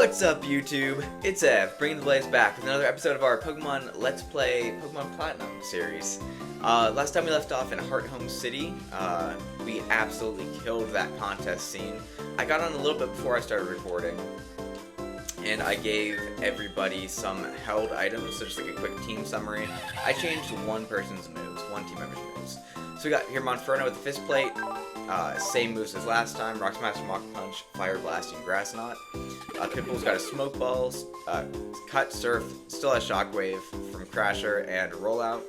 What's up, YouTube? It's Ev, bringing the Blaze back with another episode of our Pokemon Let's Play Pokemon Platinum series. Last time we left off in Heart Home City, we absolutely killed that contest scene. I got on a little bit before I started recording, and I gave everybody some held items, so just like a quick team summary. I changed one person's moves, one team member's moves. So we got here Monferno with the Fist Plate, same moves as last time, Rock Smash, Mach Punch, Fire Blast, and Grass Knot. Pitbull's got a Smoke Balls, Cut, Surf, still has Shockwave from Crasher, and Rollout.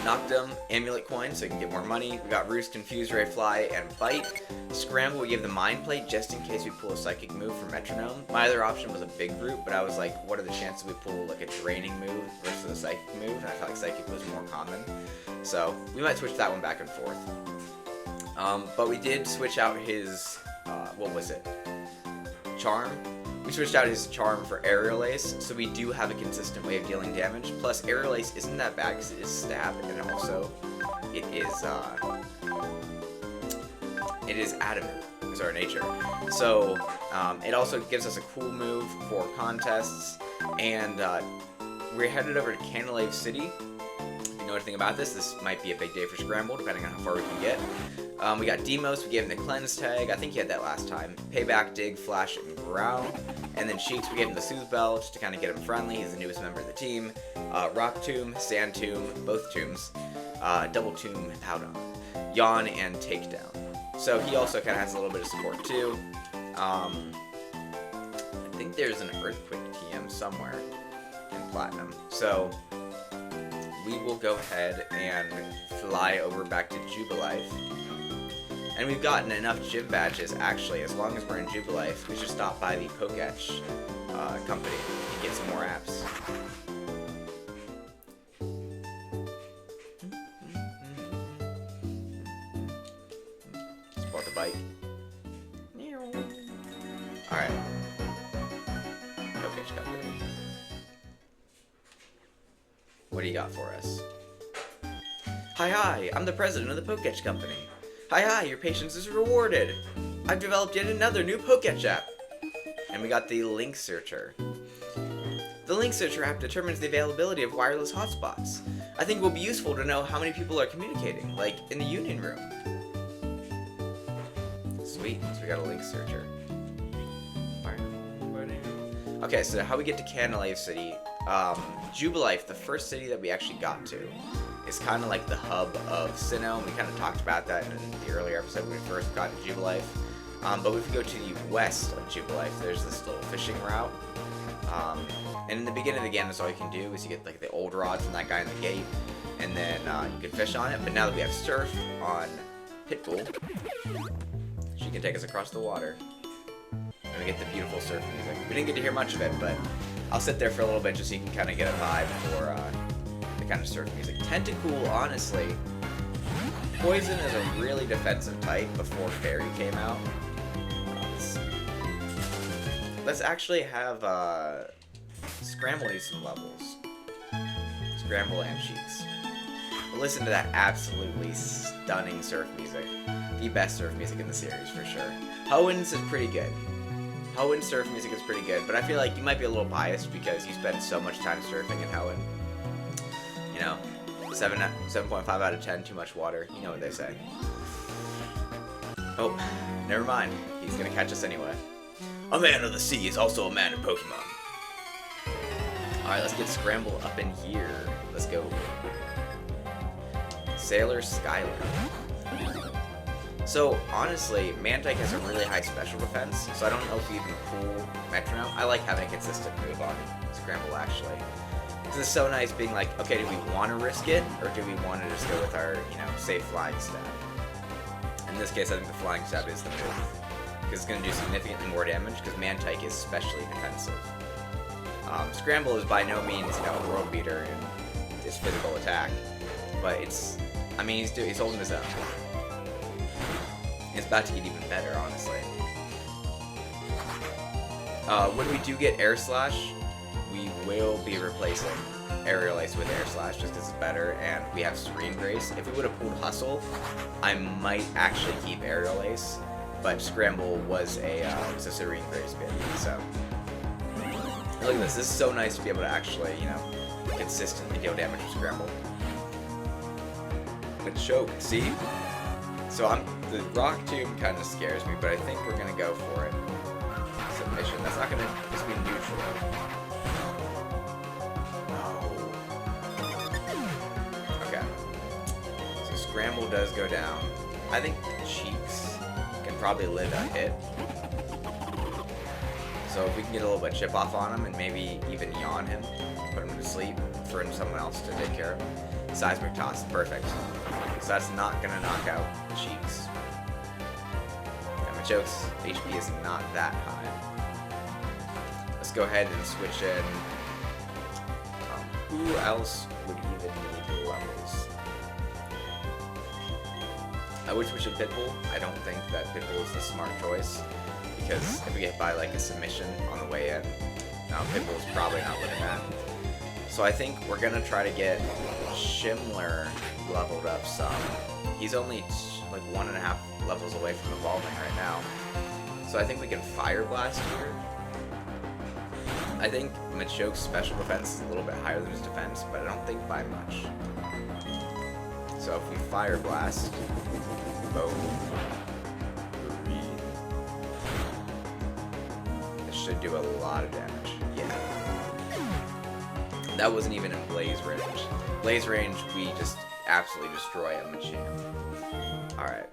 Knocked him, Amulet Coin, so you can get more money. We got Roost, Confuse Ray, Fly, and Bite. Scramble, we gave the Mind Plate just in case we pull a Psychic move from Metronome. My other option was a Big Root, but I was like, what are the chances we pull like a Draining move versus a Psychic move? And I felt like Psychic was more common. So we might switch that one back and forth. But we did switch out his, what was it? Charm. We switched out his Charm for Aerial Ace, so we do have a consistent way of dealing damage. Plus, Aerial Ace isn't that bad because it is Stab, and also it is Adamant, is our nature. So it also gives us a cool move for contests, and we're headed over to Canalave City. If you know anything about this might be a big day for Scramble, depending on how far we can get. We got Demos, we gave him the Cleanse tag, I think he had that last time. Payback, Dig, Flash, and Growl. And then Cheeks, we gave him the Soothe Bell, just to kind of get him friendly, he's the newest member of the team. Rock Tomb, Sand Tomb, both tombs. Double Tomb, Powdon. Yawn, and Takedown. So he also kind of has a little bit of support too. I think there's an Earthquake TM somewhere in Platinum. So we will go ahead and fly over back to Jubilife. And we've gotten enough gym badges, actually. As long as we're in Jubilife, we should stop by the Poketch company and get some more apps. Support the bike. Alright. Poketch company. What do you got for us? Hi, I'm the president of the Poketch company. Hi, your patience is rewarded. I've developed yet another new Poketch app. And we got the Link Searcher. The Link Searcher app determines the availability of wireless hotspots. I think it will be useful to know how many people are communicating, like in the Union Room. Sweet, so we got a Link Searcher. Okay, so how we get to Canalave City. Jubilife, the first city that we actually got to, is kind of like the hub of Sinnoh. We kind of talked about that in the earlier episode when we first got to Jubilife. But if we go to the west of Jubilife, there's this little fishing route. And in the beginning of the game, that's all you can do is you get like the old rod from that guy in the gate, and then you can fish on it. But now that we have Surf on Pitbull, she can take us across the water. And we get the beautiful surf music. We didn't get to hear much of it, but I'll sit there for a little bit just so you can kind of get a vibe for the kind of surf music. Tentacool, honestly, Poison is a really defensive type before Fairy came out. Let's actually have Scramble use some levels. Scramble and Cheeks. But listen to that absolutely stunning surf music. The best surf music in the series for sure. Hoenn's is pretty good. Hoenn's surf music is pretty good, but I feel like you might be a little biased because you spend so much time surfing in Hoenn. You know, 7.5 out of 10, too much water. You know what they say. Oh, never mind. He's gonna catch us anyway. A man of the sea is also a man of Pokemon. Alright, let's get Scramble up in here. Let's go. Sailor Skylar. So, honestly, Mantike has a really high special defense, so I don't know if you even pull Metronome. I like having a consistent move on Scramble, actually. Because it's so nice being like, okay, do we want to risk it, or do we want to just go with our, safe Flying Stab? In this case, I think the Flying Stab is the move. Because it's going to do significantly more damage, because Mantike is especially defensive. Scramble is by no means, a world beater in his physical attack. But it's, he's holding his own. It's about to get even better, honestly. When we do get Air Slash, we will be replacing Aerial Ace with Air Slash just because it's better, and we have Serene Grace. If we would have pulled Hustle, I might actually keep Aerial Ace but Scramble was a Serene Grace bit. So look at this. This is so nice to be able to actually, you know, consistently deal damage with Scramble. But choke, see? So the Rock Tomb kind of scares me, but I think we're gonna go for it. Submission. That's not gonna just be neutral. Okay. So Scramble does go down. I think Cheeks can probably live a hit. So if we can get a little bit of chip off on him and maybe even yawn him, put him to sleep, for someone else to take care of him. Seismic Toss, perfect. So that's not gonna knock out Cheeks. Yeah, Machoke's HP is not that high. Let's go ahead and switch in. Who else would even need levels? I would switch in Pitbull. I don't think that Pitbull is the smart choice, because if we get by like a submission on the way in, no, Pitbull's probably not living that. So I think we're gonna try to get Shimler leveled up some. He's only like 1.5 levels away from evolving right now. So I think we can Fire Blast here. I think Machoke's special defense is a little bit higher than his defense, but I don't think by much. So if we Fire Blast, boom, this should do a lot of damage. Yeah. That wasn't even in Blaze range. Blaze range, we just absolutely destroy a Machamp. Alright.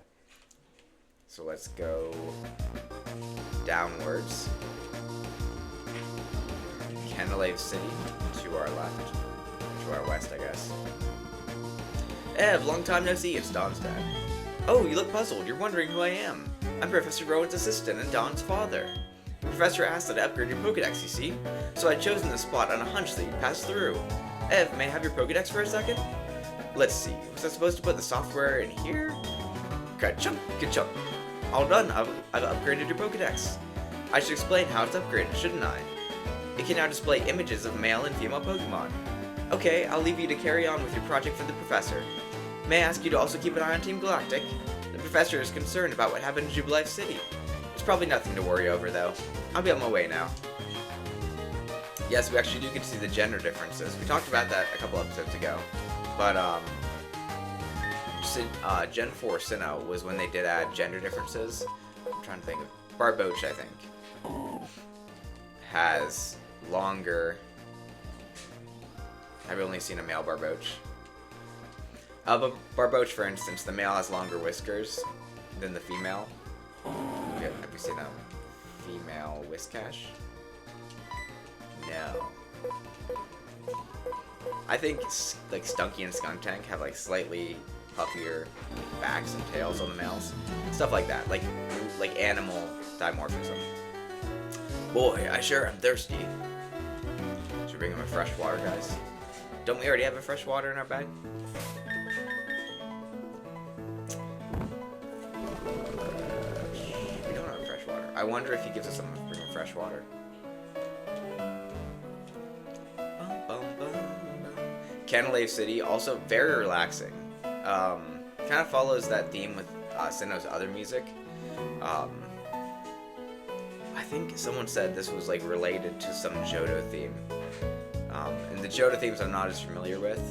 So let's go downwards. Canalave City to our left. To our west, I guess. Ev, long time no see, it's Don's dad. Oh, you look puzzled. You're wondering who I am. I'm Professor Rowan's assistant and Don's father. The professor asked that I upgrade your Pokedex, you see? So I'd chosen this spot on a hunch that you'd pass through. Ev, may I have your Pokedex for a second? Let's see, was I supposed to put the software in here? Ka-chunk, ka-chunk. All done, I've upgraded your Pokedex. I should explain how it's upgraded, shouldn't I? It can now display images of male and female Pokemon. Okay, I'll leave you to carry on with your project for the professor. May I ask you to also keep an eye on Team Galactic? The professor is concerned about what happened in Jubilife City. It's probably nothing to worry over, though. I'll be on my way now. Yes, we actually do get to see the gender differences. We talked about that a couple episodes ago. But, Gen 4 Sinnoh was when they did add gender differences. I'm trying to think of... Barboach, I think, has longer... I've only seen a male Barboach. But Barboach, for instance, the male has longer whiskers than the female. Have you seen a female Whiscash? No. I think like Stunky and Skuntank have like slightly puffier backs and tails on the males. Stuff like that. Like animal dimorphism. Boy, I sure am thirsty. Should we bring him a fresh water, guys? Don't we already have a fresh water in our bag? We don't have fresh water. I wonder if he gives us some fresh water. Canalave City, also very relaxing. Kind of follows that theme with Sinnoh's other music. I think someone said this was like related to some Johto theme. And the Johto themes I'm not as familiar with,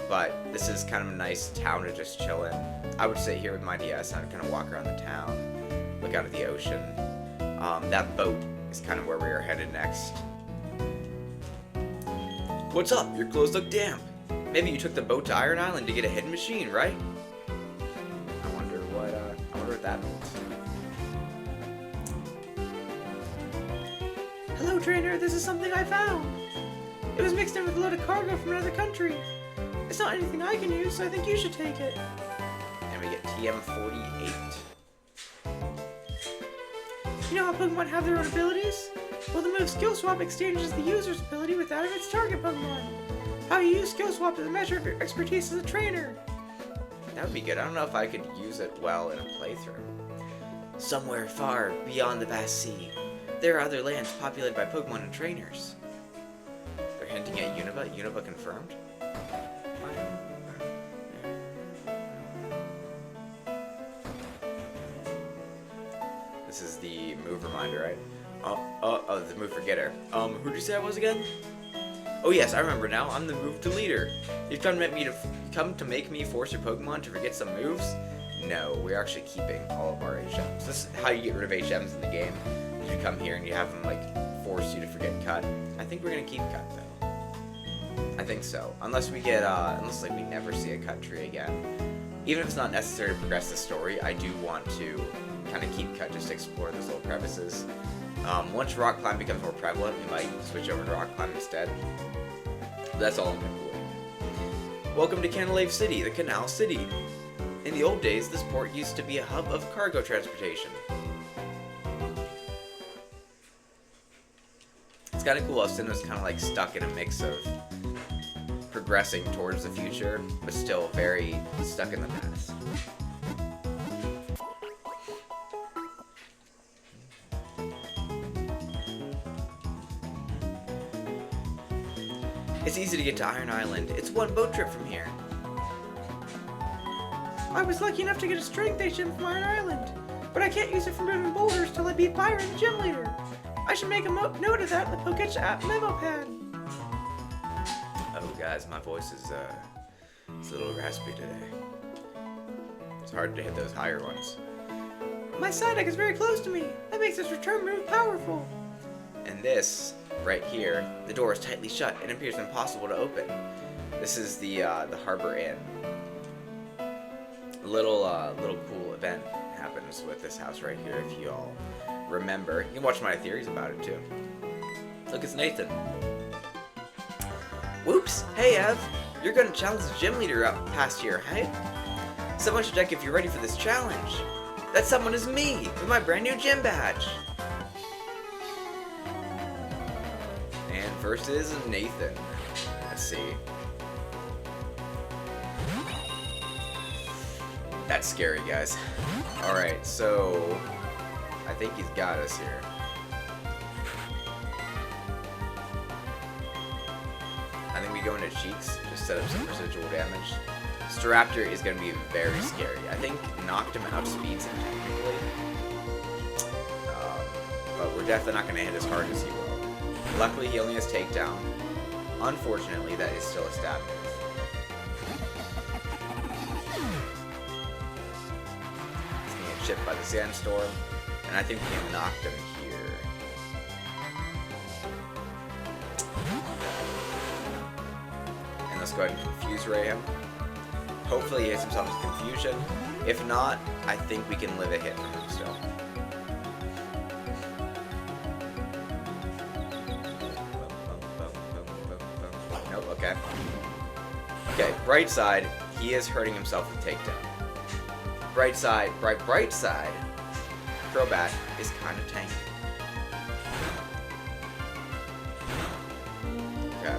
but this is kind of a nice town to just chill in. I would sit here with my DS and I'd kind of walk around the town, look out at the ocean. That boat is kind of where we are headed next. What's up? Your clothes look damp. Maybe you took the boat to Iron Island to get a hidden machine, right? I wonder what that means. Hello, trainer. This is something I found. It was mixed in with a load of cargo from another country. It's not anything I can use, so I think you should take it. And we get TM48. You know how Pokemon have their own abilities? Well, the move Skill Swap exchanges the user's ability with that of its target Pokemon. How you use Skill Swap is a measure of your expertise as a trainer. That would be good. I don't know if I could use it well in a playthrough. Somewhere far beyond the vast sea, there are other lands populated by Pokemon and trainers. They're hinting at Unova. Unova confirmed? This is the move reminder, right? Oh, the move forgetter. Who'd you say I was again? Oh yes, I remember now. I'm the move deleter. You've come to make me force your Pokemon to forget some moves? No, we're actually keeping all of our HMs. This is how you get rid of HMs in the game. You come here and you have them like force you to forget Cut. I think we're gonna keep Cut though. I think so. Unless we get unless like we never see a Cut tree again. Even if it's not necessary to progress the story, I do want to kind of keep Cut just to explore those little crevices. Once Rock Climb becomes more prevalent, we might switch over to Rock Climb instead. But that's all I'm doing. Welcome to Canalave City, the Canal City. In the old days, this port used to be a hub of cargo transportation. It's kind of cool how Sinnoh's kind of like stuck in a mix of progressing towards the future, but still very stuck in the past. It's easy to get to Iron Island. It's one boat trip from here. I was lucky enough to get a strength HM from Iron Island, but I can't use it for moving boulders till I beat Byron, the gym leader. I should make a note of that in the Pokédex app memo pad. Oh guys, my voice is it's a little raspy today. It's hard to hit those higher ones. My Psyduck is very close to me. That makes this return move powerful. And this, right here, the door is tightly shut and appears impossible to open. This is the Harbor Inn. A little cool event happens with this house right here, if you all remember. You can watch my theories about it too. Look, it's Nathan. Whoops! Hey Ev! You're gonna challenge the gym leader up past here, right? Someone should check if you're ready for this challenge. That someone is me, with my brand new gym badge. And first is Nathan. Let's see. That's scary, guys. Alright, so I think he's got us here. I think we go into Cheeks, just set up some residual damage. Staraptor is going to be very scary. I think knocked him out speeds him technically. But we're definitely not going to hit as hard as he will. Luckily, he only has takedown. Unfortunately, that is still a stab move. Chipped by the sandstorm, and I think we can knock them here. And let's go ahead and Confuse Ray him. Hopefully he hits himself with Confusion. If not, I think we can live a hit from him still. Nope, okay. Okay, bright side, he is hurting himself with Takedown. Bright side, bright side, Crobat is kind of tanky. Okay,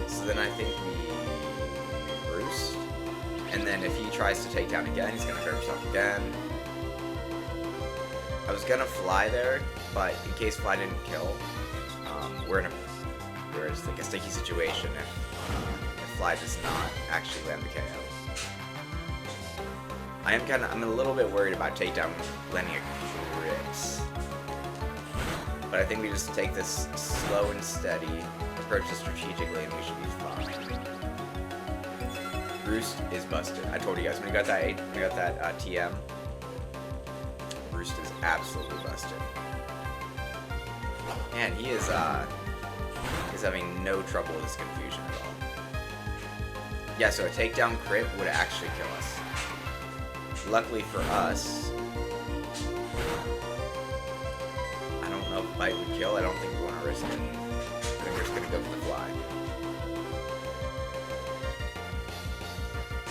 so then I think we Roost, and then if he tries to take down again, he's gonna hurt himself again. I was gonna Fly there, but in case Fly didn't kill, we're just like a sticky situation if Fly does not actually land the KO. I'm a little bit worried about takedown landing a crit. But I think we just take this slow and steady, approach it strategically, and we should be fine. Roost is busted. I told you guys, when we got that TM, Roost is absolutely busted. Man, he is having no trouble with his Confusion at all. Yeah, so a takedown crit would actually kill us. Luckily for us, I don't know if Bite would kill. I don't think we want to risk it. I think we're just going to go for the Fly.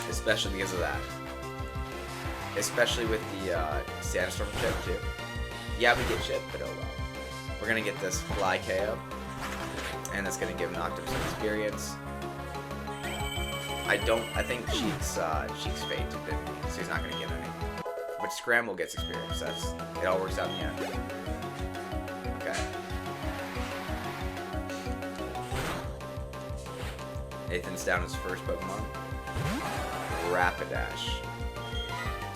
Especially because of that. Especially with the Sandstorm chip too. Yeah, we get chip, but oh well. We're going to get this Fly KO. And that's going to give Noctum some experience. I think Cheeks fainted, didn't he? So he's not going to get any. But Scramble gets experience. It all works out in the end. Okay. Nathan's down his first Pokemon. Rapidash.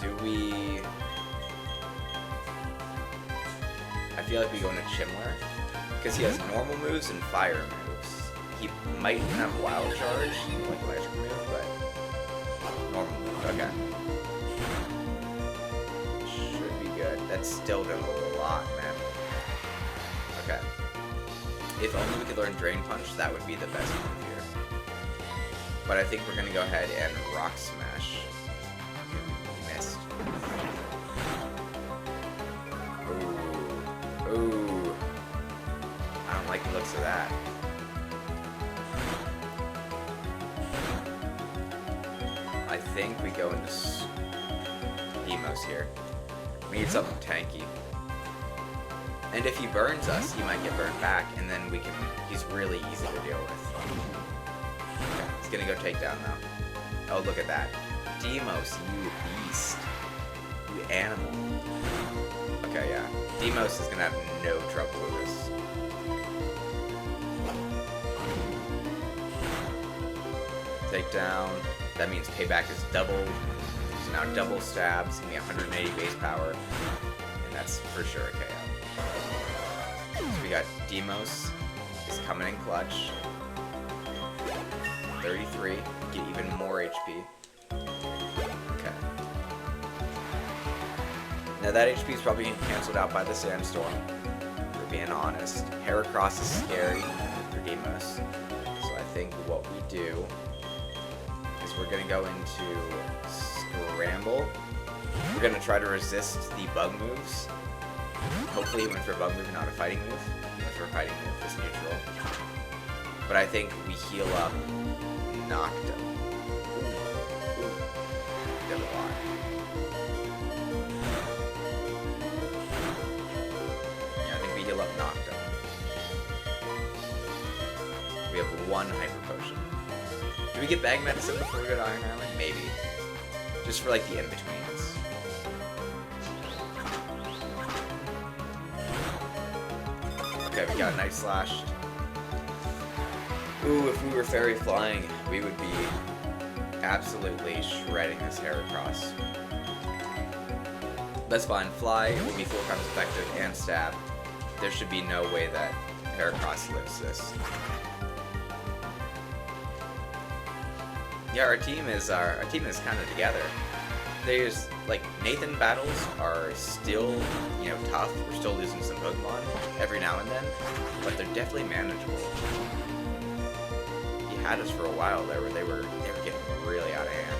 Do we... feel like we go into Chimler, because he has normal moves and fire moves. He might even have Wild Charge, like electric move, but normal move. Okay. Should be good. That's still doing a lot, man. Okay. If only we could learn Drain Punch, that would be the best move here. But I think we're gonna go ahead and Rock Smash. Missed. Ooh. I don't like the looks of that. I think we go into Demos here. We need something tanky. And if he burns us, he might get burned back, and then we can. He's really easy to deal with. Okay, he's gonna go take down now. Oh, look at that. Demos, you beast. You animal. Okay, yeah. Demos is gonna have no trouble with this. Takedown. That means payback is double. So now double stabs, give me 180 base power, and that's for sure a KO. So we got Demos is coming in clutch. 33, get even more HP. Okay. Now that HP is probably getting cancelled out by the Sandstorm, for being honest. Heracross is scary for Demos. So I think what we do is we're going to go into Scramble. We're going to try to resist the bug moves. Hopefully he went for a bug move, not a fighting move. He went for a fighting move, just neutral. But I think we heal up Noctum. Did a lot. Yeah, I think we heal up Noctum. We have one Hyper Potion. Do we get Bag Medicine before we go to Iron Island? Maybe. Just for like the in-betweens. Okay, we got Night Slash. Ooh, if we were Fairy Flying, we would be absolutely shredding this Heracross. That's fine. Fly will be 4 times effective and stab. There should be no way that Heracross lives this. Yeah, our team is kind of together. There's like Nathan battles are still, you know, tough. We're still losing some Pokemon every now and then, but they're definitely manageable. He had us for a while there where they were getting really out of hand.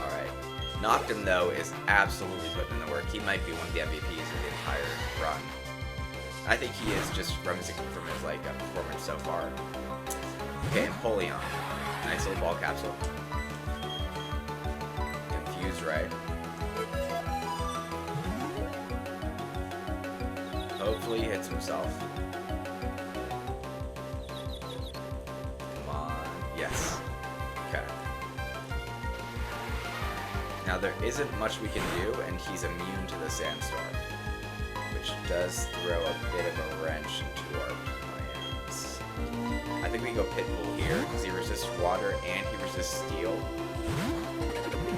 All right, Noctum though is absolutely putting in the work. He might be one of the MVPs of the entire run. I think he is just from his like performance so far. Okay, Empoleon. Nice little ball capsule. Confused Ray. Hopefully he hits himself. Come on. Yes. Okay. Now there isn't much we can do, and he's immune to the Sandstorm, which does throw a bit of a wrench into our plans. I think we can go Pitbull here, because he resists water and he resists steel.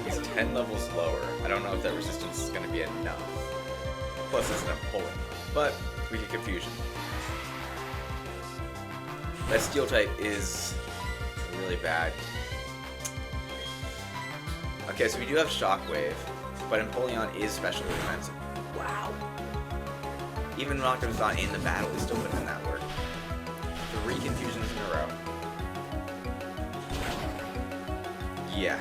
He's 10 levels lower. I don't know if that resistance is going to be enough. Plus it's an Empoleon, but we get Confusion. That steel type is really bad. Okay, so we do have Shockwave, but Empoleon is specially defensive. Wow. Even Noctum's not in the battle, he's still putting in that work. 3 Confusions in a row. Yeah,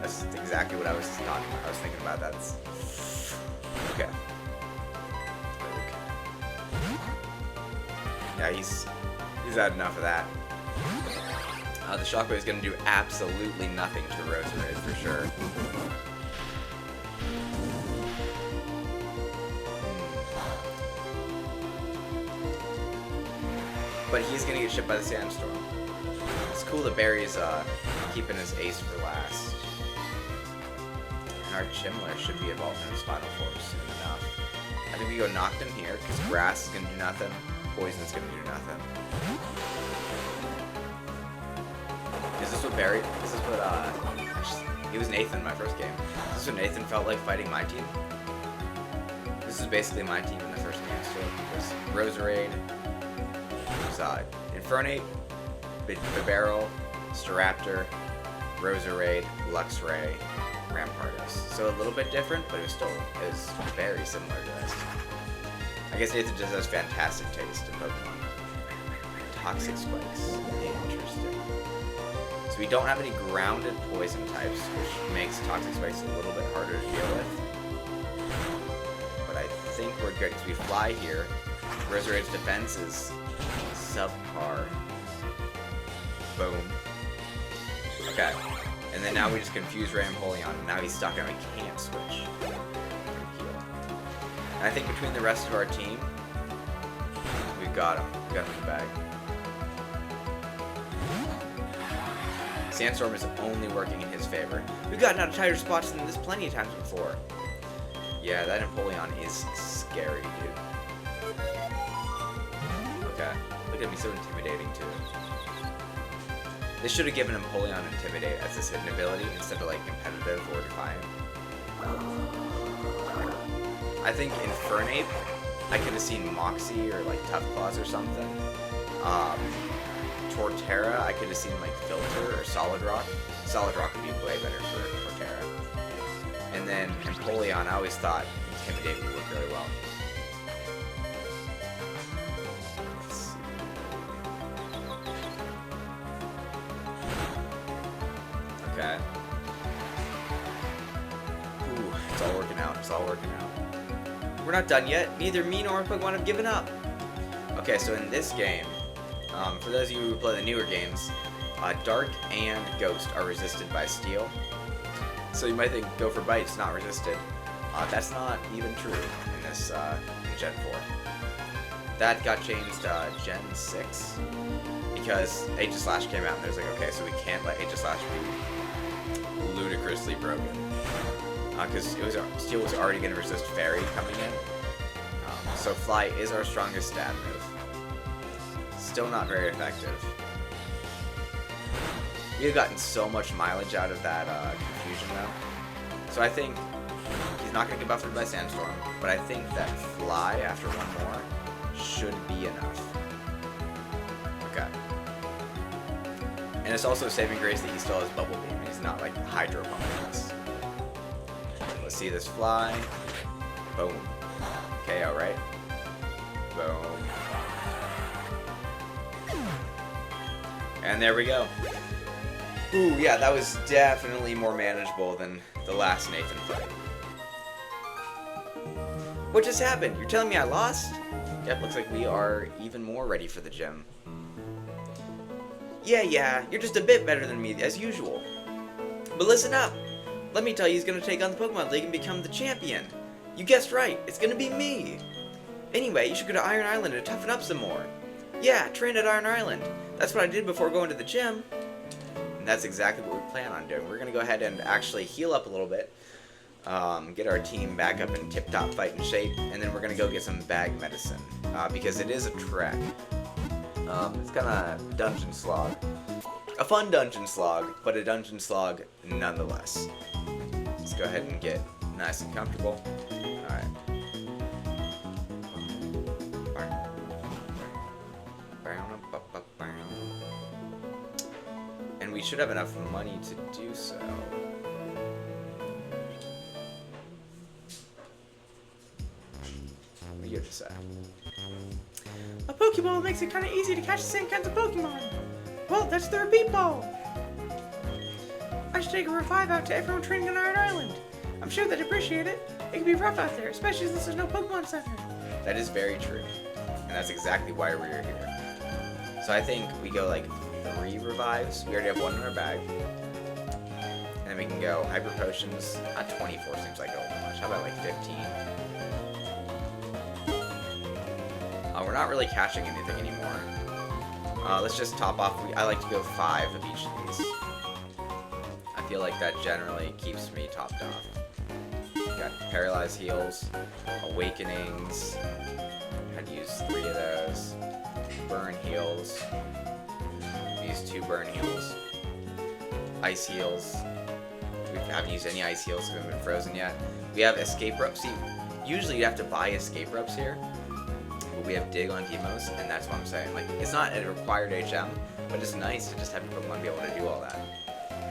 that's exactly what I was talking about. I was thinking about that. Okay. Yeah, he's had enough of that. The Shockwave is going to do absolutely nothing to Roserade for sure. But he's going to get shipped by the Sandstorm. It's cool that Barry's keeping his ace for last. And our Chimler should be evolved in his final form soon enough. I think we go Noctum here, because Grass is going to do nothing. Poison's going to do nothing. Is this what Barry... This is what, he was Nathan in my first game. Is this what Nathan felt like fighting my team? This This is basically my team in the first game still. There's Roserade, there's Infernape, Bibarel, Staraptor, Roserade, Luxray, Rampardos. So a little bit different, but it was very similar to this. I guess Nathan just has fantastic taste in Pokemon. Toxic Spikes. Interesting. So we don't have any grounded poison types, which makes Toxic Spikes a little bit harder to deal with. But I think we're good because we fly here. Roserade's defense is subpar. Boom. Okay. And then now we just confuse Rampoleon, and now he's stuck and we can't switch. And I think between the rest of our team, we've got him. We got him in the bag. Sandstorm is only working in his favor. We've gotten out of tighter spots than this plenty of times before. Yeah, that Empoleon is scary, dude. Okay. Look at me, so intimidating, too. They should have given Empoleon Intimidate as this hidden ability instead of, like, competitive or defiant. I think Infernape, I could have seen Moxie or, like, Tough Claws or something. Torterra, I could have seen like Filter or Solid Rock. Solid Rock would be way better for Torterra. And then Empoleon, I always thought Intimidate would work really well. Let's see. Okay. Ooh, it's all working out. It's all working out. We're not done yet. Neither me nor Pokemon have given up. Okay, so in this game, for those of you who play the newer games, Dark and Ghost are resisted by Steel. So you might think Go for Bite's not resisted. That's not even true in this in Gen 4. That got changed Gen 6 because Aegislash came out and there's like, okay, so we can't let Aegislash be ludicrously broken. Because Steel was already going to resist Fairy coming in. So Fly is our strongest stab move. Still not very effective. We have gotten so much mileage out of that confusion though. So I think he's not going to get buffed by Sandstorm, but I think that Fly after one more should be enough. Okay. And it's also a saving grace that he still has Bubble Beam. He's not like Hydro Pumping us. Let's see this Fly. Boom. KO, right? Boom. And there we go. Ooh, yeah, that was definitely more manageable than the last Nathan fight. What just happened? You're telling me I lost? Yep, looks like we are even more ready for the gym. Yeah, you're just a bit better than me, as usual. But listen up. Let me tell you, he's going to take on the Pokemon League and become the champion. You guessed right, it's going to be me. Anyway, you should go to Iron Island and toughen up some more. Yeah, train at Iron Island. That's what I did before going to the gym. And that's exactly what we plan on doing. We're going to go ahead and actually heal up a little bit. Get our team back up in tip-top fighting shape. And then we're going to go get some bag medicine. Because it is a trek. It's kind of dungeon slog. A fun dungeon slog, but a dungeon slog nonetheless. Let's go ahead and get nice and comfortable. Alright. And we should have enough money to do so. What do you have to say? A Pokeball makes it kind of easy to catch the same kinds of Pokemon. Well, that's the repeat ball. I should take a revive out to everyone training on Iron Island. I'm sure they'd appreciate it. It can be rough out there, especially since there's no Pokemon Center. That is very true. And that's exactly why we're here. So I think we go like 3 revives. We already have 1 in our bag. And then we can go Hyper Potions. 24 seems like a little much. How about like 15? We're not really catching anything anymore. Let's just top off. I like to go 5 of each of these. I feel like that generally keeps me topped off. Got Paralyze Heals, Awakenings. Had to use 3 of those. Burn Heals. Use 2 Burn Heals. Ice Heals. We haven't used any Ice Heals because we haven't been frozen yet. We have Escape Rope. See, Usually you have to buy escape ropes here, but we have dig on Demos, and that's what I'm saying. Like, it's not a required HM, but it's nice to just have your Pokemon be able to do all that.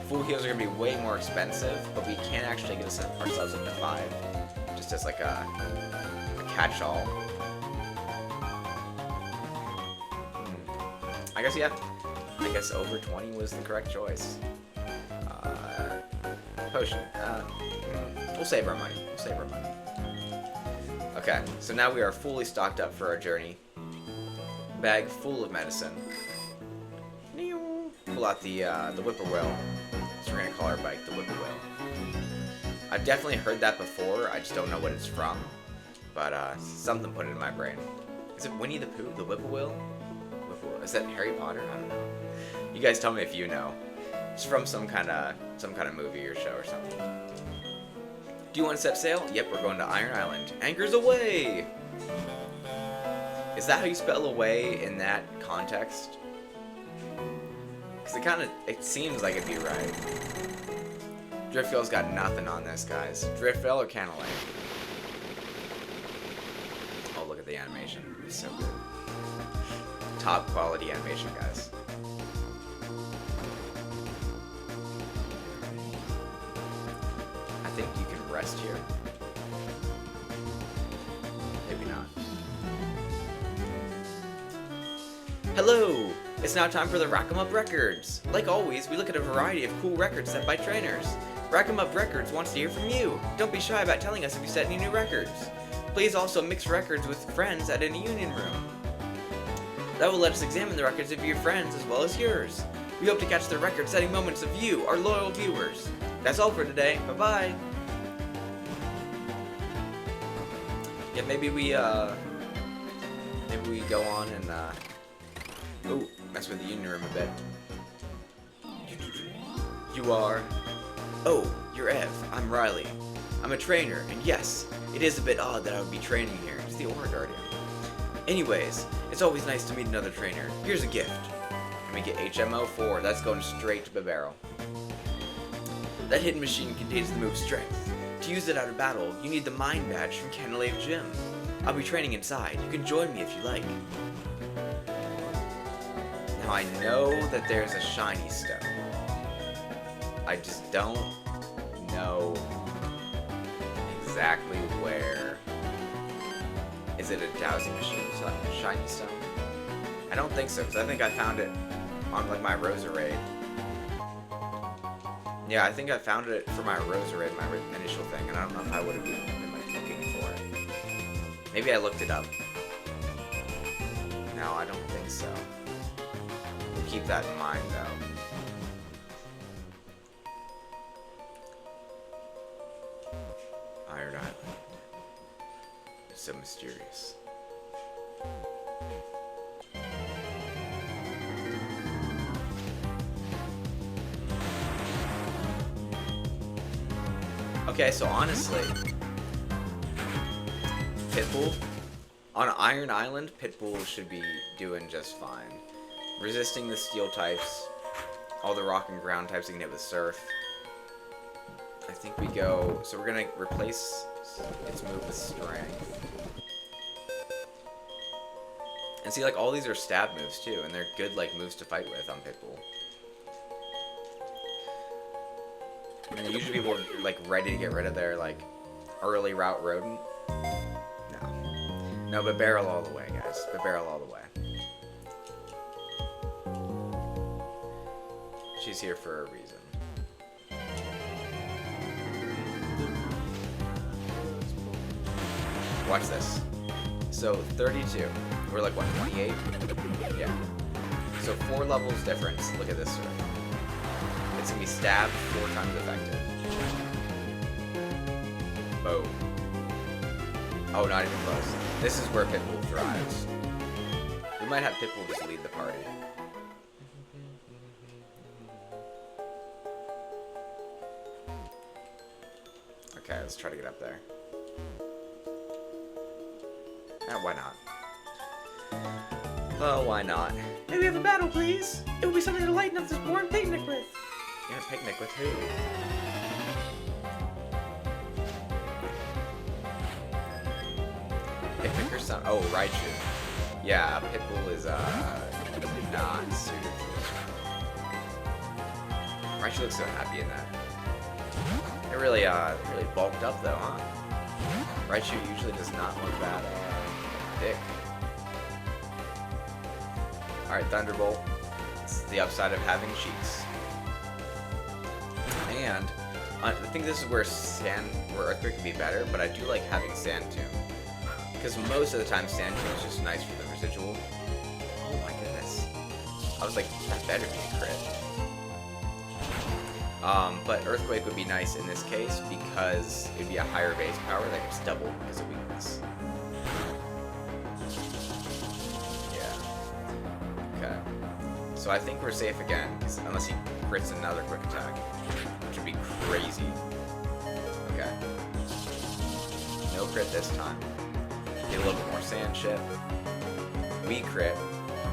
Full heals are going to be way more expensive, but we can actually get ourselves up to 5, just as like a catch-all. I guess, yeah. I guess over 20 was the correct choice. Potion. We'll save our money. We'll save our money. Okay, so now we are fully stocked up for our journey. Bag full of medicine. Pull out the whippoorwill. So we're gonna call our bike the whippoorwill. I've definitely heard that before. I just don't know what it's from. But something put it in my brain. Is it Winnie the Pooh, the whippoorwill? Is that Harry Potter? I don't know. You guys tell me if you know. It's from some kind of movie or show or something. Do you want to set sail? Yep, we're going to Iron Island. Anchors away! Is that how you spell away in that context? Because it seems like it'd be right. Driftveil's got nothing on this, guys. Driftveil or Canalave? Oh, look at the animation. It's so good. Top quality animation, guys. I think you can rest here. Maybe not. Hello! It's now time for the Rack 'em Up Records. Like always, we look at a variety of cool records set by trainers. Rack 'em Up Records wants to hear from you. Don't be shy about telling us if you set any new records. Please also mix records with friends at any union room. That will let us examine the records of your friends as well as yours. We hope to catch the record-setting moments of you, our loyal viewers. That's all for today. Bye-bye. Yeah, maybe we go on and, mess with the union room a bit. You are... Oh, you're Ev. I'm Riley. I'm a trainer, and yes, it is a bit odd that I would be training here. It's the Aura Guardian. Anyways, it's always nice to meet another trainer. Here's a gift. And we get HMO4. That's going straight to Bibarel. That hidden machine contains the move Strength. To use it out of battle, you need the Mind Badge from Canalave Gym. I'll be training inside. You can join me if you like. Now I know that there's a shiny stone. I just don't know exactly where. Is it a dowsing machine? So a shiny stone? I don't think so, because I think I found it on like my Roserade. Yeah, I think I found it for my Roserade, my initial thing, and I don't know if I would have been like looking for it. Maybe I looked it up. No, I don't think so. We'll keep that in mind, though. Iron Island. It's so mysterious. Okay, so honestly, Pitbull, on Iron Island, Pitbull should be doing just fine. Resisting the steel types, all the rock and ground types you can hit with surf. I think we go, so we're gonna replace its move with strength. And see, like, all these are stab moves too, and they're good, like, moves to fight with on Pitbull. And usually people are, like, ready to get rid of their, like, early route rodent. No, but barrel all the way, guys. But barrel all the way. She's here for a reason. Watch this. So, 32. We're like, what, 28? Yeah. So, 4 levels difference. Look at this, sir. It's gonna be stabbed 4 times effective. Boom. Oh, not even close. This is where Pitbull thrives. We might have Pitbull just lead the party. Okay, let's try to get up there. Why not? Well, why not? May we have a battle, please? It would be something to lighten up this boring picnic with. You're gonna picnic with who? Oh, Raichu. Yeah, Pitbull is not suited for this one. Raichu looks so happy in that. It really bulked up though, huh? Raichu usually does not look that thick. Alright, Thunderbolt. It's the upside of having cheeks. And I think this is where Earthquake would be better, but I do like having Sand Tomb. Because most of the time Sand Tomb is just nice for the residual. Oh my goodness. I was like, that better be a crit. But Earthquake would be nice in this case because it'd be a higher base power that gets doubled because of weakness. Yeah. Okay. So I think we're safe again, unless he crits another quick attack, which would be crazy. Okay. No crit this time. Get a little bit more sand chip. We crit.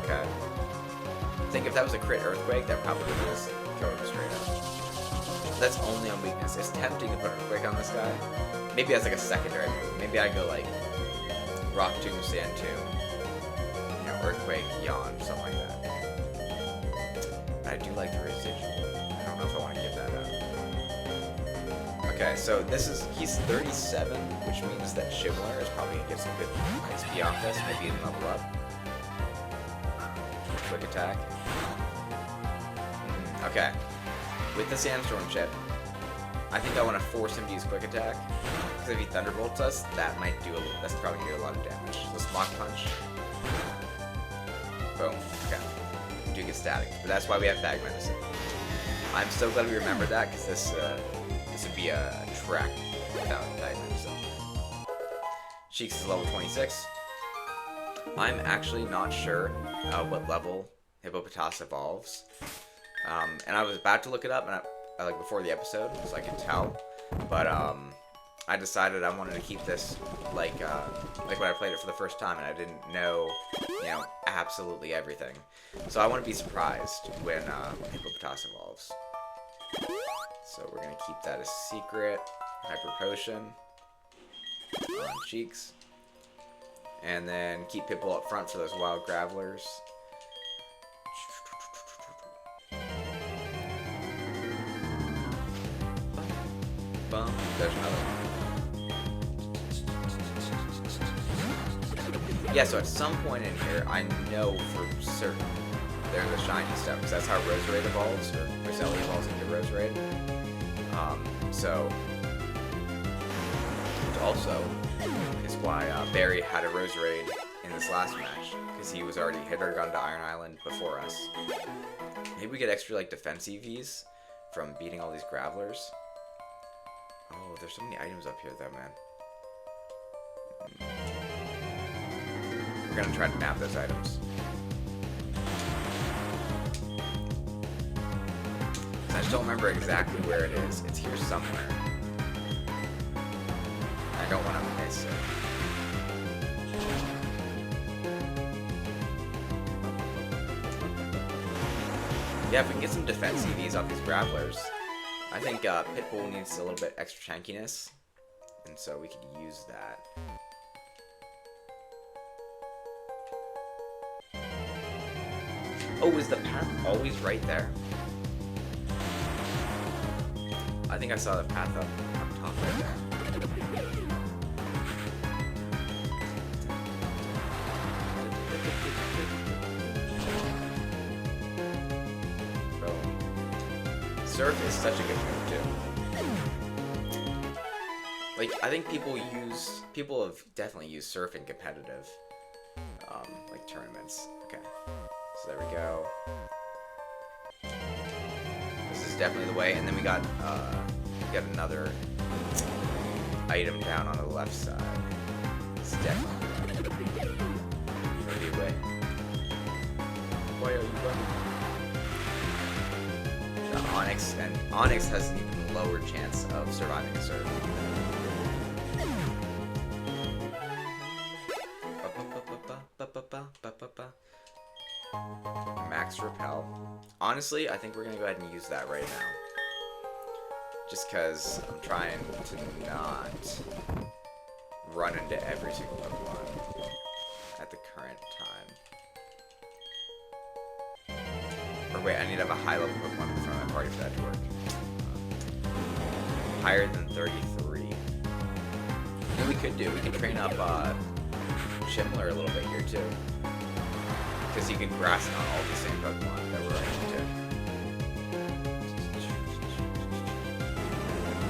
Okay. I think if that was a crit Earthquake, that probably would just kill him straight up. That's only on weakness. It's tempting to put Earthquake on this guy. Maybe as like a secondary move. Maybe I go like Rock Tomb, Sand Tomb, you know, Earthquake, Yawn, something like that. But I do like the residual. I don't know if I want to give that up. Okay, so he's 37, which means that Shimler is probably gonna get some good XP off this. Maybe even level up. Quick attack. Okay. With the Sandstorm chip, I think I want to force him to use Quick Attack. Because if he Thunderbolts us, that's probably going to do a lot of damage. Let's Mach Punch. Boom. Okay. We do get static, but that's why we have Bag Medicine. I'm so glad we remembered that, because this would be a track without Bag Medicine. Cheeks is level 26. I'm actually not sure what level Hippopotas evolves. And I was about to look it up, and I like before the episode, so I could tell. But I decided I wanted to keep this like when I played it for the first time, and I didn't know, absolutely everything. So I want to be surprised when Hippopotas evolves. So we're gonna keep that a secret. Hyper Potion on Cheeks, and then keep Pitbull up front for those Wild Gravelers. Boom. There's another one. Yeah, so at some point in here, I know for certain there's a shiny stuff, because that's how Roserade evolves, or Roselli evolves into Roserade. So, which also is why Barry had a Roserade in this last match, because he was already hit or gone to Iron Island before us. Maybe we get extra, like, defense EVs from beating all these Gravelers. Oh, there's so many items up here though, man. We're gonna try to map those items. I just don't remember exactly where it is. It's here somewhere. I don't want to miss it. Yeah, if we can get some defense EVs off these Gravelers, I think Pitbull needs a little bit extra chunkiness, and so we could use that. Oh, is the path always right there? I think I saw the path up top right there. Surf is such a good move too. Like, I think people have definitely used Surf in competitive, like tournaments. Okay, so there we go. This is definitely the way, and then we got another item down on the left side. It's definitely the way. Why are you running? Onyx has an even lower chance of surviving a surf. Max Repel. Honestly, I think we're gonna go ahead and use that right now. Just because I'm trying to not run into every single Pokemon. time. Or wait, I need to have a high level Pokemon in front of my party for that to work. Higher than 33. You know, we could train up Chimler a little bit here too. Because he can grass on all the same Pokemon that we're running into.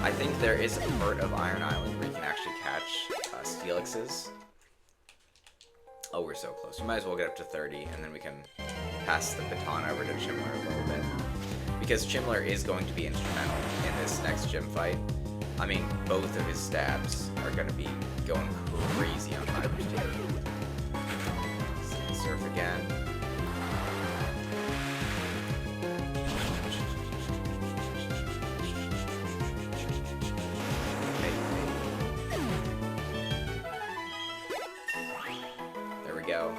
I think there is a part of Iron Island where you can actually catch Steelixes. Oh, we're so close. We might as well get up to 30, and then we can pass the baton over to Chimler a little bit. Because Chimler is going to be instrumental in this next gym fight. I mean, both of his stabs are going to be going crazy on Fiber's team. Surf again. There we go.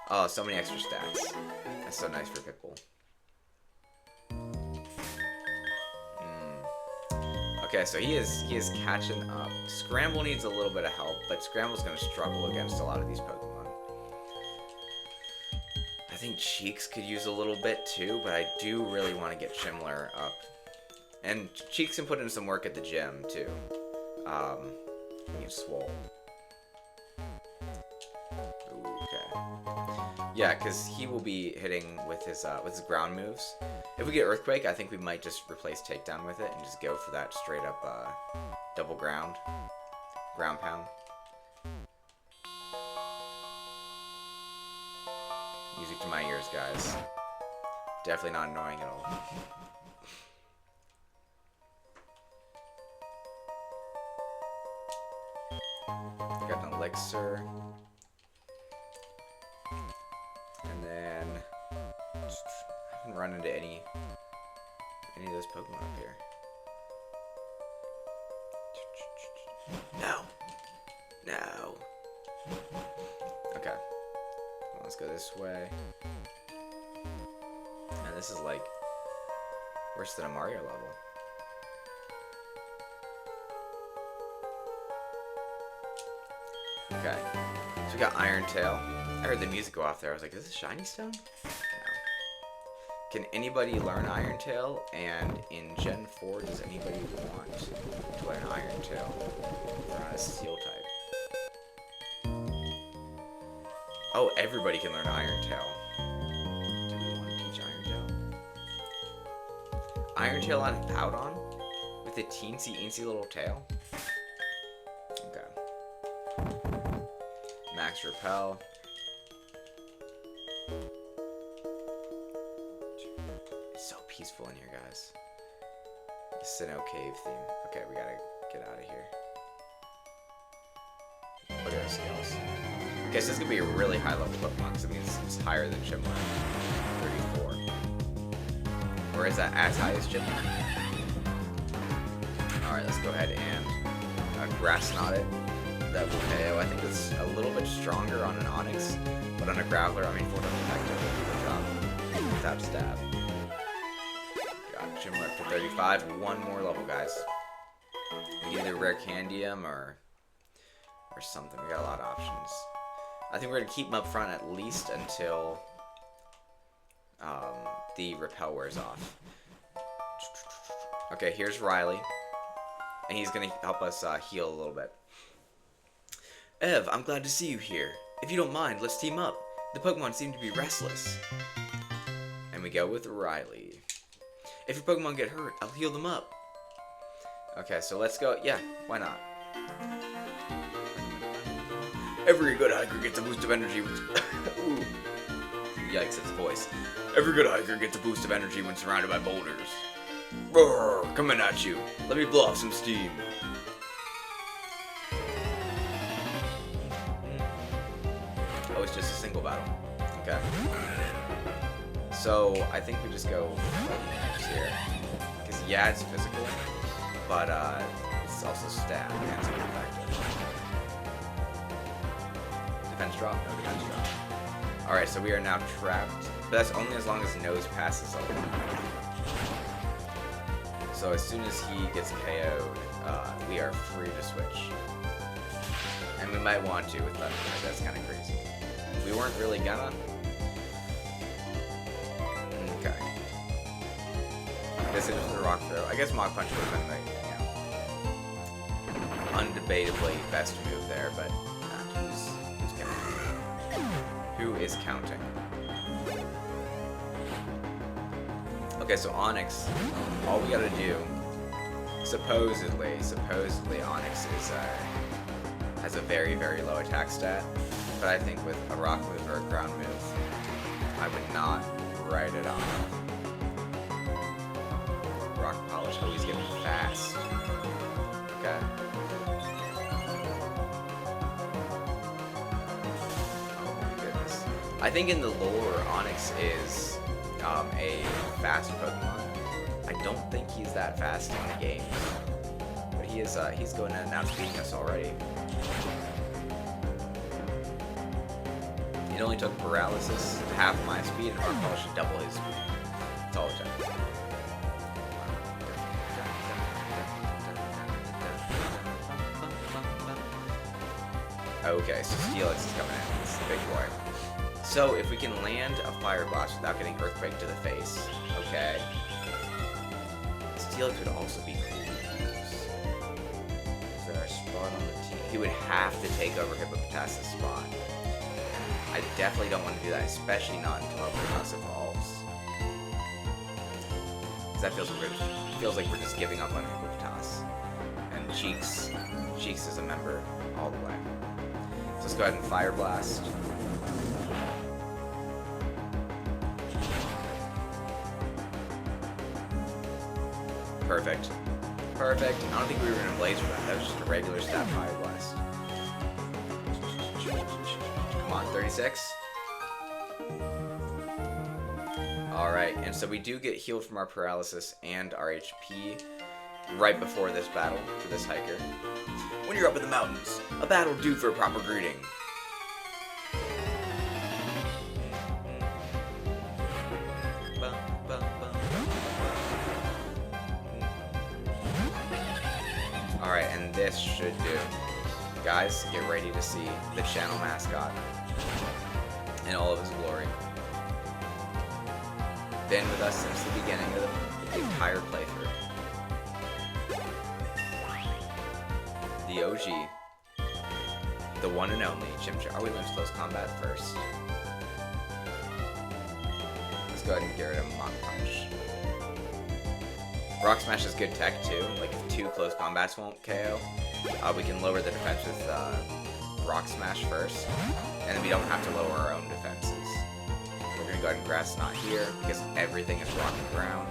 Oh, so many extra stats. That's so nice for Pitbull. Okay, so he is catching up. Scramble needs a little bit of help, but Scramble's going to struggle against a lot of these Pokemon. I think Cheeks could use a little bit too, but I do really want to get Chimler up. And Cheeks can put in some work at the gym too. He needs Swole. Okay. Yeah, because he will be hitting with his ground moves. If we get Earthquake, I think we might just replace Takedown with it and just go for that straight up double ground pound. Music to my ears, guys. Definitely not annoying at all. Got an Elixir. And then I haven't run into any of those Pokemon up here. No. No. Okay. Well, let's go this way. And this is like worse than a Mario level. Okay. So we got Iron Tail. I heard the music go off there. I was like, is this Shiny Stone? No. Can anybody learn Iron Tail? And in Gen 4, does anybody want to learn Iron Tail? They're not a Steel type. Oh, everybody can learn Iron Tail. Do we want to teach Iron Tail? Iron Tail on Powdon? With a teensy little tail? Okay. Max Repel. It's so peaceful in here, guys. The Sinnoh cave theme. Okay, we gotta get out of here. Look at our skills. Okay, so this is gonna be a really high level Pokemon because it means it's higher than Chimler. 34. Or is that as high as Chimler? Alright, let's go ahead and Grass Knot it. That will KO. I think it's a little bit stronger on an Onix, but on a Graveler, I mean, 4 effective will do the job without stab. Got Chimler up to 35. One more level, guys. We can either rare Candium or something. We got a lot of options. I think we're gonna keep him up front at least until the Repel wears off. Okay, here's Riley, and he's gonna help us heal a little bit. Ev, I'm glad to see you here. If you don't mind, let's team up. The Pokemon seem to be restless. And we go with Riley. If your Pokemon get hurt, I'll heal them up. Okay, so let's go. Yeah, why not? Every good hiker gets a boost of energy. Ooh. Yikes, that's voice. Every good hiker gets a boost of energy when surrounded by boulders. Roar, coming at you. Let me blow off some steam. Oh, it's just a single battle. Okay. So, I think we just go here. Because, yeah, it's physical, but it's also stab. And it's effective. Defense drop? No defense drop. Alright, so we are now trapped. But that's only as long as Nose passes over. So, as soon as he gets KO'd, we are free to switch. And we might want to with Leatherhead. That's kind of crazy. we weren't really gonna. Okay. This is the rock throw. I guess Mach Punch would have been the, undebatably best move there, but who's counting? Who is counting? Okay, so Onyx, all we gotta do, supposedly Onyx is has a very, very low attack stat, but I think with a rock move or a ground move, I would not write it off. Rock polish, oh, he's getting fast. Okay. Oh my goodness. I think in the lore, Onyx is a fast Pokemon. I don't think he's that fast in the game, but he is. He's going to now beating us already. It only took paralysis half my speed, and Rock Polish should double his speed. That's all it took. Okay, so Steelix is coming in. This is the big boy. So if we can land a Fire Blast without getting Earthquake to the face, okay. Steelix would also be cool to use. Is there a spot on the team? He would have to take over Hippopotas' spot. I definitely don't want to do that, especially not until Hippopotas evolves. Because that feels like we're just giving up on Hippopotas. And Cheeks is a member all the way. So let's go ahead and Fire Blast. Perfect. Perfect. I don't think we were going to Blaze for that. That was just a regular stat Fire Blast. Come on, 36. Alright, and so we do get healed from our paralysis and our HP right before this battle for this hiker. When you're up in the mountains, a battle due for a proper greeting. Alright, and this should do. Guys, get ready to see the channel mascot in all of his glory. Been with us since the beginning of the entire playthrough. The OG. The one and only Chimchar. Oh, we learned close combat first. Let's go ahead and get rid of Mach Punch. Rock Smash is good tech too. Like if 2 close combats won't KO, we can lower the defense with Rock Smash first, and then we don't have to lower our own defenses. We're gonna go ahead and Grass Knot here because everything is rock and ground.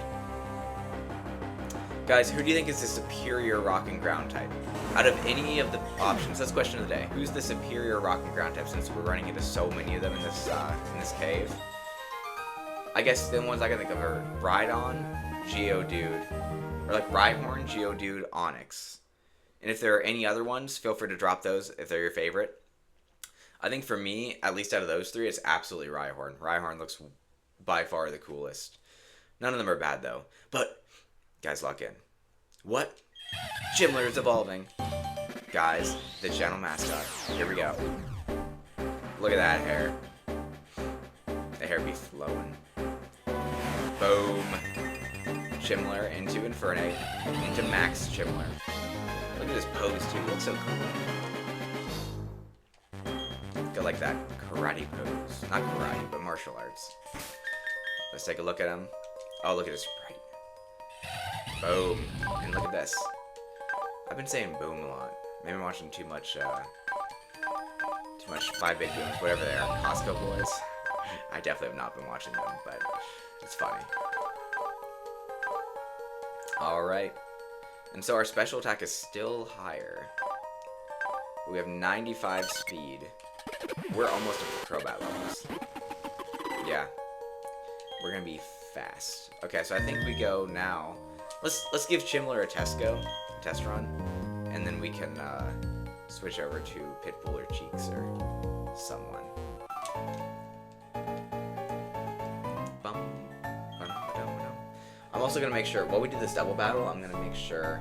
Guys, who do you think is the superior rock and ground type? Out of any of the options, that's question of the day. Who's the superior rock and ground type since we're running into so many of them in this cave? I guess the ones I can think of are Rhydon, Geodude, or like Rhyhorn, Geodude, Onyx. And if there are any other ones, feel free to drop those if they're your favorite. I think for me, at least out of those 3, it's absolutely Rhyhorn. Rhyhorn looks by far the coolest. None of them are bad though. But, guys, lock in. What? Chimler is evolving. Guys, the channel mascot. Here we go. Look at that hair. The hair be flowing. Boom. Chimler into Infernape, into Max Chimler. Look at his pose too, it looks so cool. Got like that karate pose. Not karate, but martial arts. Let's take a look at him. Oh, look at his sprite. Boom. And look at this. I've been saying boom a lot. Maybe I'm watching too much 5 Big Booms, whatever they are, Costco Boys. I definitely have not been watching them, but it's funny. Alright. And so our special attack is still higher. We have 95 speed. We're almost up to Crobat levels. Yeah. We're gonna be fast. Okay, so I think we go now. Let's give Chimler a test run. And then we can switch over to Pitbull or Cheeks or someone. I'm also gonna make sure while we do this double battle, I'm gonna make sure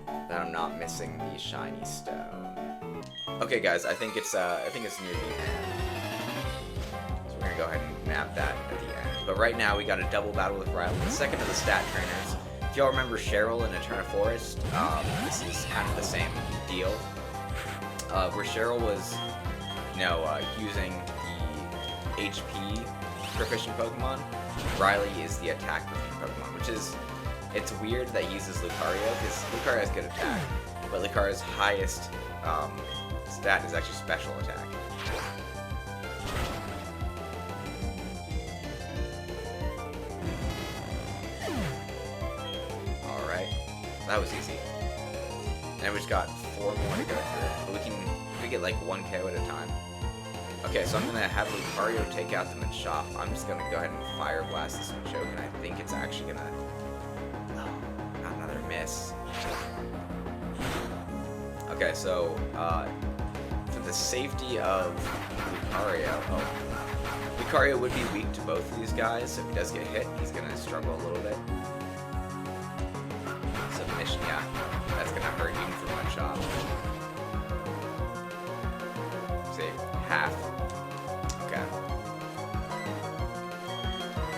that I'm not missing the shiny stone. Okay, guys, I think it's near the end. But right now, we got a double battle with Riley, the second of the stat trainers. If y'all remember Cheryl in Eterna Forest, this is kind of the same deal. Where Cheryl was, using the HP proficient Pokemon, Riley is the attack proficient Pokemon, which is, it's weird that he uses Lucario, because Lucario has good attack, but Lucario's highest stat is actually special attack. Alright, that was easy. And we just got 4 more to go through, but we get like 1 KO at a time. Okay, so I'm going to have Lucario take out the Machop. I'm just going to go ahead and Fire Blast this Machoke, and I think it's actually going to... Oh, not another miss. Okay, so, for the safety of Lucario... Oh, Lucario would be weak to both of these guys, so if he does get hit, he's going to struggle a little bit. Submission, yeah. That's going to hurt even for Machop. See, half. Okay.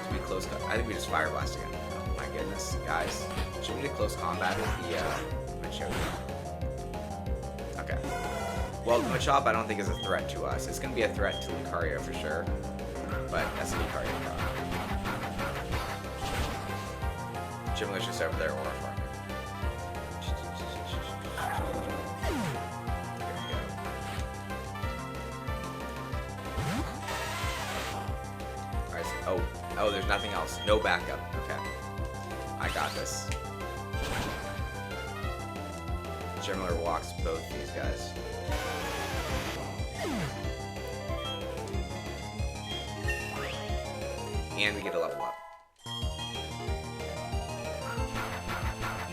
Should we close? I think we just Fire Blast again. Oh my goodness, guys! Should we do close combat with the Machoke? Okay. Well, the Machop I don't think is a threat to us. It's gonna be a threat to Lucario for sure, but that's a Lucario problem. Jubilife just over there, Aura Farmer. Oh, there's nothing else. No backup. Okay. I got this. Jubilife walks both these guys. And we get a level up.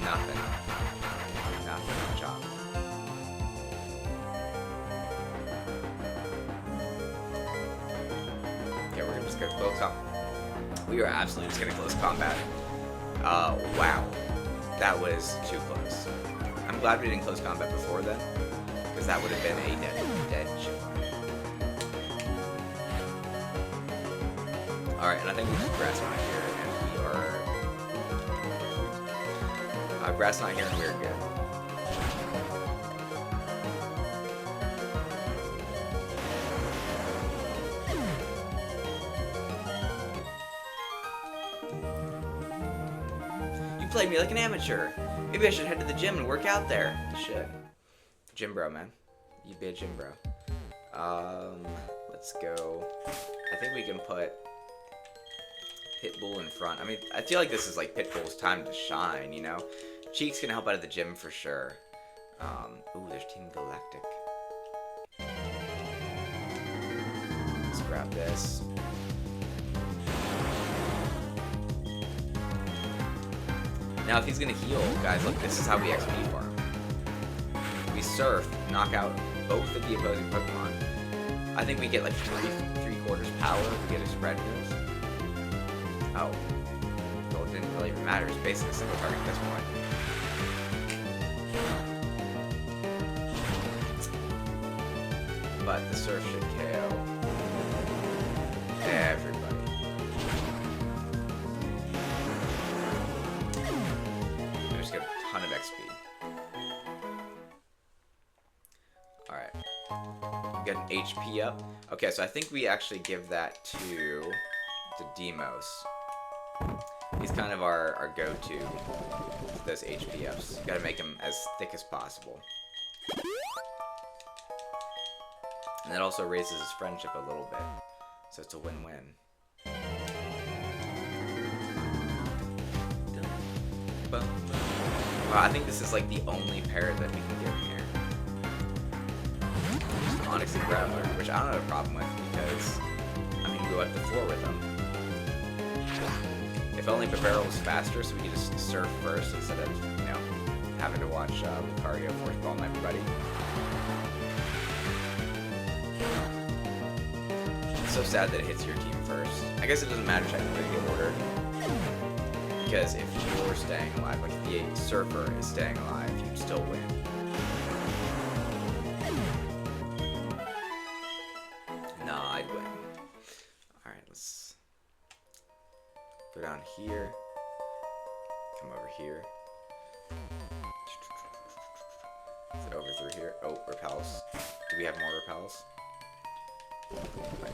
Nothing. Nothing. Chop. Okay, we're just gonna close up. We are absolutely just gonna close combat. Wow. That was too close. I'm glad we didn't close combat before then, because that would have been a dead chip. Alright, and I think we just Grass Knot here, and we are... Grass Knot here, and we're good. Played me like an amateur. Maybe I should head to the gym and work out there. Shit. Gym bro, man. You be a gym bro. Let's go. I think we can put Pitbull in front. I mean, I feel like this is like Pitbull's time to shine, you know? Cheek's gonna help out at the gym for sure. Ooh, there's Team Galactic. Let's grab this. Now, if he's gonna heal, guys, look, this is how we XP farm. We Surf, knock out both of the opposing Pokemon. I think we get like 3/4 power if we get a spread moves. Oh. Well, it didn't really even matter. It's basically a single target at this point. But the Surf should KO everybody. Get a ton of XP. Alright. Get an HP up. Okay, so I think we actually give that to Demos. He's kind of our go-to for those HP ups. You gotta make him as thick as possible. And that also raises his friendship a little bit. So it's a win-win. I think this is like the only pair that we can give here. Onyx and Graveler, which I don't have a problem with because I mean, go up to 4 with them. If only Pepero was faster, so we could just Surf first instead of, you know, having to watch Lucario force bomb everybody. It's so sad that it hits your team first. I guess it doesn't matter technically the order. Because if you're staying alive, like if the Surfer is staying alive, you'd still win. No, I'd win. Alright, let's Go down here. Come over here. Is it over through here? Oh, repels. Do we have more repels? I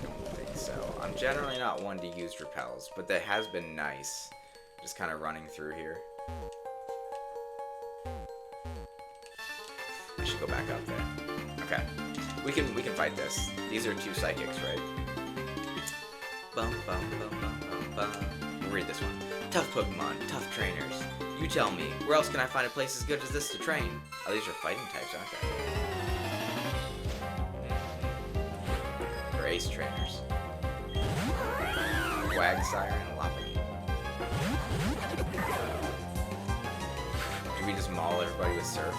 don't think so. I'm generally not one to use repels, but that has been nice. Just kind of running through here. I should go back up there. Okay. We can fight this. These are 2 psychics, right? Bum bum bum bum bum bum. We'll read this one. Tough Pokemon, tough trainers. You tell me, where else can I find a place as good as this to train? Oh, these are fighting types, aren't they? They're ace trainers. Quagsire and Lopunny. Do we just maul everybody with Surf?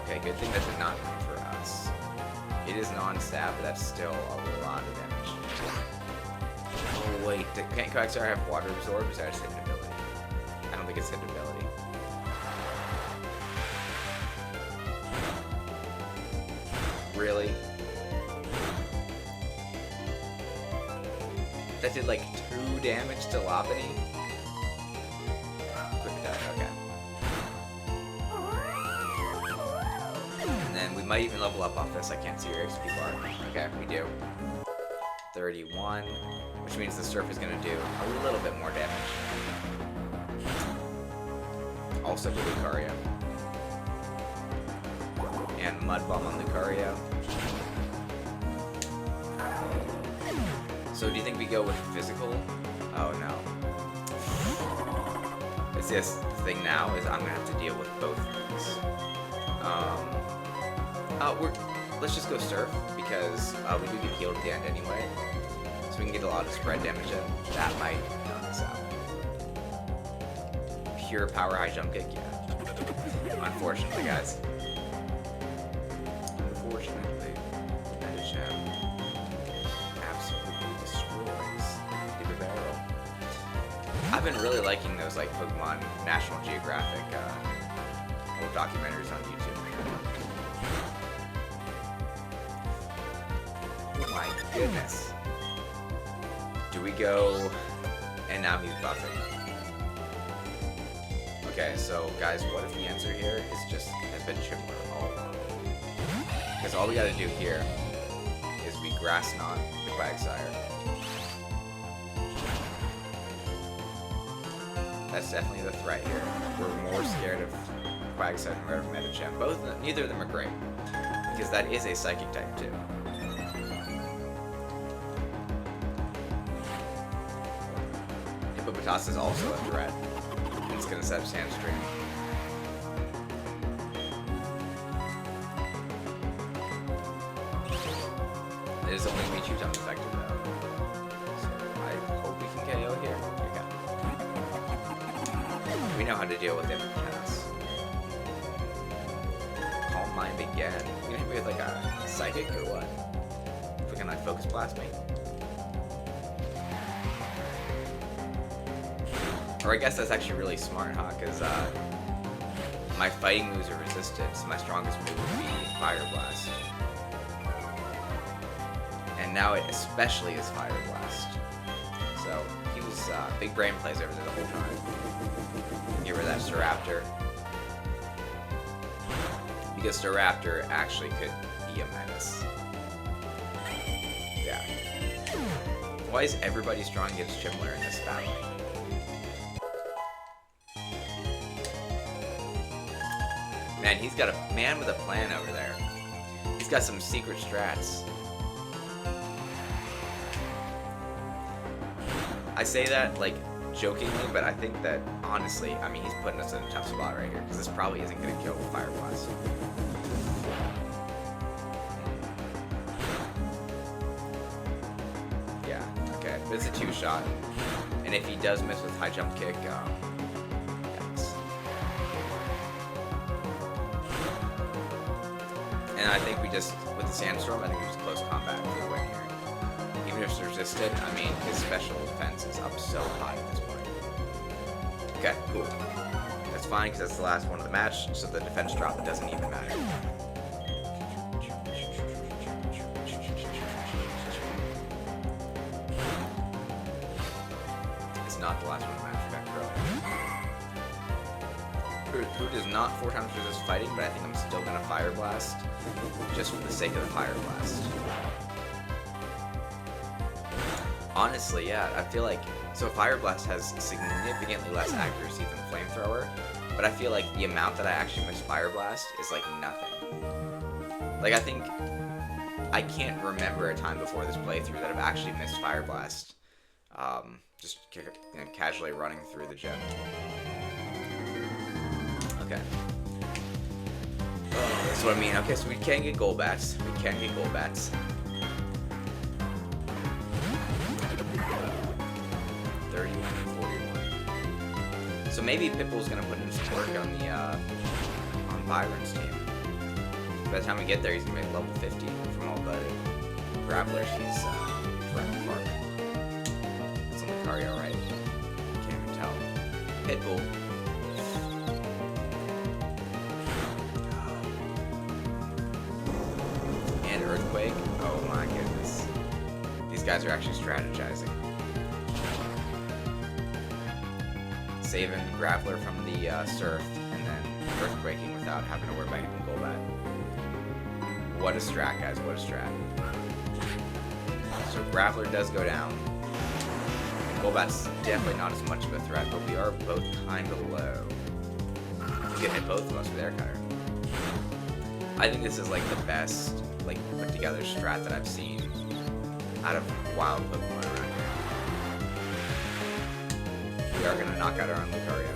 Okay, good thing that did not come for us. It is non-stab, but that's still a lot of damage. Oh wait, can't Quagsire have Water Absorb? Or is that just hidden ability? I don't think it's hidden ability. Really? That did like 2 damage to Lopunny? Quick attack, okay. And then we might even level up off this. I can't see your XP bar. Okay, we do. 31, which means the Surf is going to do a little bit more damage. Also to Lucario. And Mud Bomb on Lucario. So do you think we go with physical? Oh no. It's this thing now is I'm going to have to deal with both of these. Let's just go Surf, because we do get healed at the end anyway. So we can get a lot of spread damage in. That might knock us out. Pure power high jump kick, yeah. Unfortunately, guys. Unfortunately, Medicham absolutely destroys the barrel. I've been really liking those like Pokemon National Geographic old documentaries on YouTube. Oh my goodness. Do we go... And now he's buffing. Okay, so guys, what if the answer here is just has been Chipmunk all along? Because all we gotta do here is we Grass Knot the Quagsire. That's definitely the threat here. We're more scared of Quagsire than we are of Medicham. Neither of them are great. Because that is a Psychic type too. Hippopotas is also a threat. It's gonna set up Sandstream. It is only Mewtwo time effective though. So I hope we can KO here. Okay. We know how to deal with Hippopotas. Calm Mind again. You gonna hit me with like a Psychic or what? If we can like Focus Blast me. Or I guess that's actually really smart, huh? Because my fighting moves are resisted, so my strongest move would be Fire Blast. And now it especially is Fire Blast. So he was big brain plays over there the whole time. Get rid of that Staraptor. Because Staraptor actually could be a menace. Yeah. Why is everybody strong against Chimler in this battle? Man, he's got a man with a plan over there. He's got some secret strats. I say that, like, jokingly, but I think that, honestly, I mean, he's putting us in a tough spot right here, because this probably isn't going to kill with Fire Blast. Yeah, okay, but it's a 2-shot. And if he does miss with High Jump Kick, and I think we just, with the Sandstorm, I think we just close combat for the win here. Even if it's resisted, I mean, his special defense is up so high at this point. Okay, cool. That's fine, because that's the last one of the match, so the defense drop, it doesn't even matter. not the last one to match back earlier. Food is not 4 times resist fighting, but I think I'm still gonna Fire Blast, just for the sake of the Fire Blast. Honestly, yeah, I feel like, so Fire Blast has significantly less accuracy than Flamethrower, but I feel like the amount that I actually miss Fire Blast is like nothing. Like, I think, I can't remember a time before this playthrough that I've actually missed Fire Blast. Just casually running through the gym. Okay. Oh, that's what I mean. Okay, so we can get Golbats. We can get Golbats. 31 and 41. So maybe Pitbull's gonna put in some work on the on Byron's team. By the time we get there, he's gonna be level 50 from all the grapplers he's running apart. It's on Lucario, right? Can't even tell. Pitbull. And Earthquake. Oh my goodness. These guys are actually strategizing. Saving Grappler from the Surf, and then Earthquaking without having to worry about hitting Golbat. What a strat, guys, what a strat. So Grappler does go down. And Golbat's definitely not as much of a threat, but we are both kind of low. You can hit both of us with Air Cutter. I think this is like the best, like, put together strat that I've seen out of wild Pokemon around here. We are gonna knock out our own Lucario.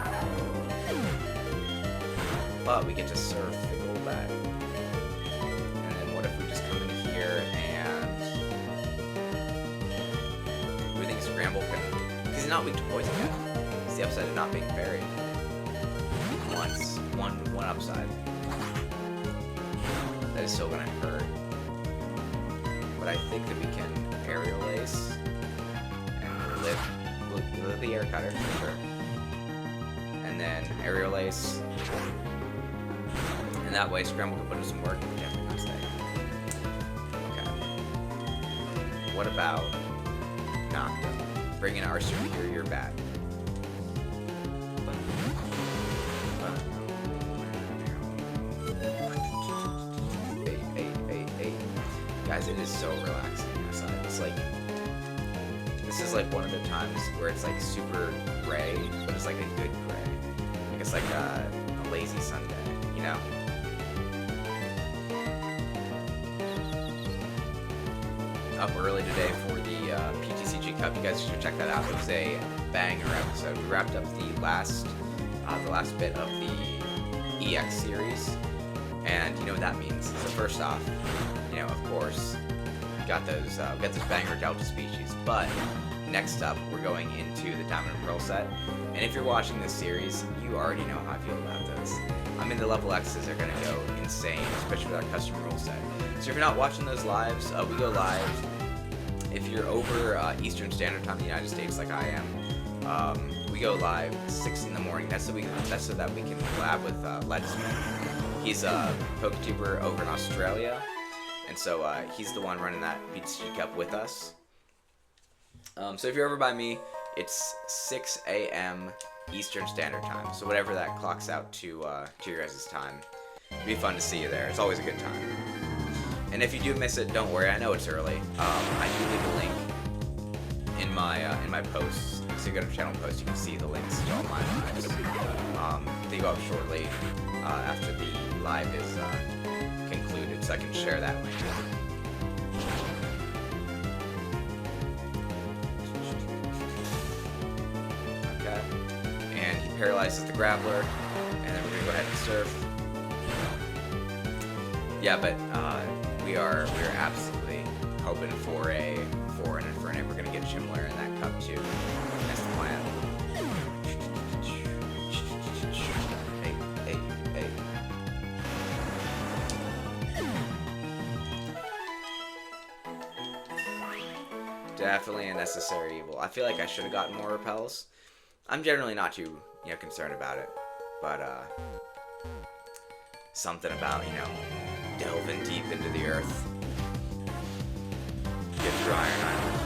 But we get to Surf the Golbat. And then what if we just come in here and... Do we think Scramble can... Because he's not weak to poison yet. It's the upside of not being buried. One upside. That is still gonna hurt. But I think that we can Aerial Ace and live the Air Cutter, for sure. And then Aerial Ace. And that way Scramble can put in some work and we definitely not stay. Okay. What about Noctum? Bring in our superior bat. Guys, it is so relaxing outside. It's like, this is like one of the times where it's like super gray, but it's like a good gray. Like it's like a lazy Sunday, you know? Up early today for the PTCG Cup. You guys should check that out. It was a banger episode. We wrapped up the last bit of the EX series, and you know what that means. So first off, you know, of course, we got those banger Delta species, but next up, we're going into the Diamond and Pearl set, and if you're watching this series, you already know how I feel about those. I mean, the level X's are going to go insane, especially with our custom rule set. So if you're not watching those lives, we go live. If you're over Eastern Standard Time in the United States, like I am, we go live 6 in the morning. That's so that we can collab with Legisman. He's a PokeTuber over in Australia, and so he's the one running that PTCG Cup with us. So if you're over by me, it's 6 a.m. Eastern Standard Time. So whatever that clocks out to your guys' time. It'd be fun to see you there. It's always a good time. And if you do miss it, don't worry. I know it's early. I do leave a link in my posts. So you go to channel post, you can see the links to all my lives. They go up shortly after the live is concluded, so I can share that link. Okay. And he paralyzes the Grappler, and then we're gonna go ahead and Surf. Yeah, but we are absolutely hoping for an Infernape. We're gonna get Chimler in that cup too. That's the plan. Hey. Definitely a necessary evil. I feel like I should have gotten more repels. I'm generally not too, concerned about it, but something about, delving deep into the earth. Get through Iron Island.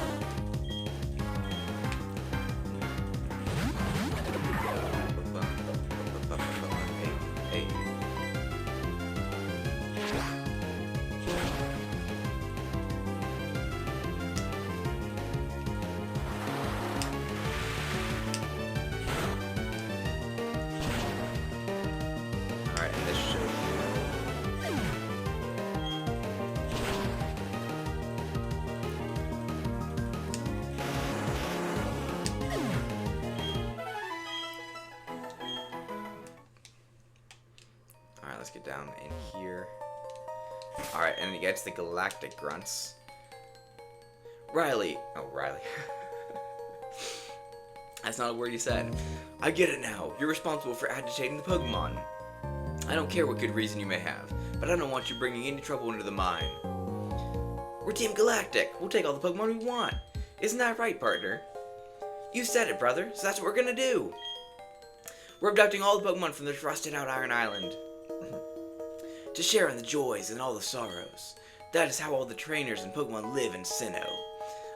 let's get down in here. Alright, and it gets the Galactic grunts. Riley. Oh, Riley. That's not a word you said. I get it now. You're responsible for agitating the Pokemon. I don't care what good reason you may have, but I don't want you bringing any trouble into the mine. We're Team Galactic. We'll take all the Pokemon we want. Isn't that right, partner? You said it, brother, so that's what we're gonna do. We're abducting all the Pokemon from this rusted-out Iron Island to share in the joys and all the sorrows. That is how all the trainers and Pokemon live in Sinnoh.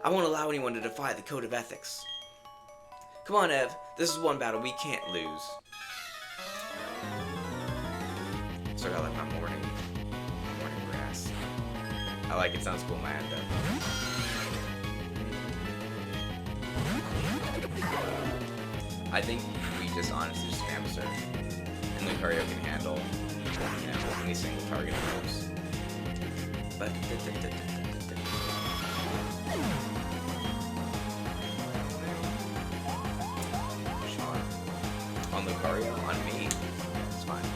I won't allow anyone to defy the code of ethics. Come on, Ev. This is one battle we can't lose. So I got like my morning grass. I like it. Sounds cool in my head though. I think we just honestly just spam surf, and Lucario can handle, you know, any single target moves. But on Lucario, on me, it's fine.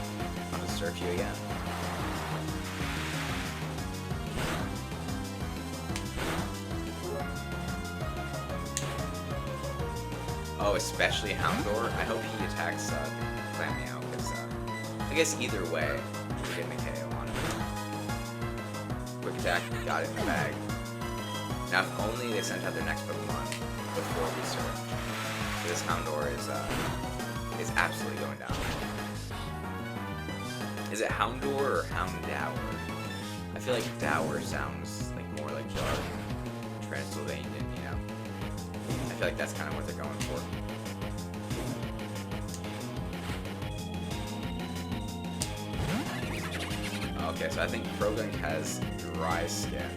I'll just surf you again. Oh, especially Houndour. I hope he attacks Clammeow, because I guess either way, we're getting a KO on him. Quick attack, got it in the bag. Now, if only they sent out their next Pokemon before we surf. This Houndour is absolutely going down. Is it Houndour or Houndour? I feel like Dower sounds like more like dark Transylvanian, you know? I feel like that's kind of what they're going for. Okay, so I think Croagunk has dry skin.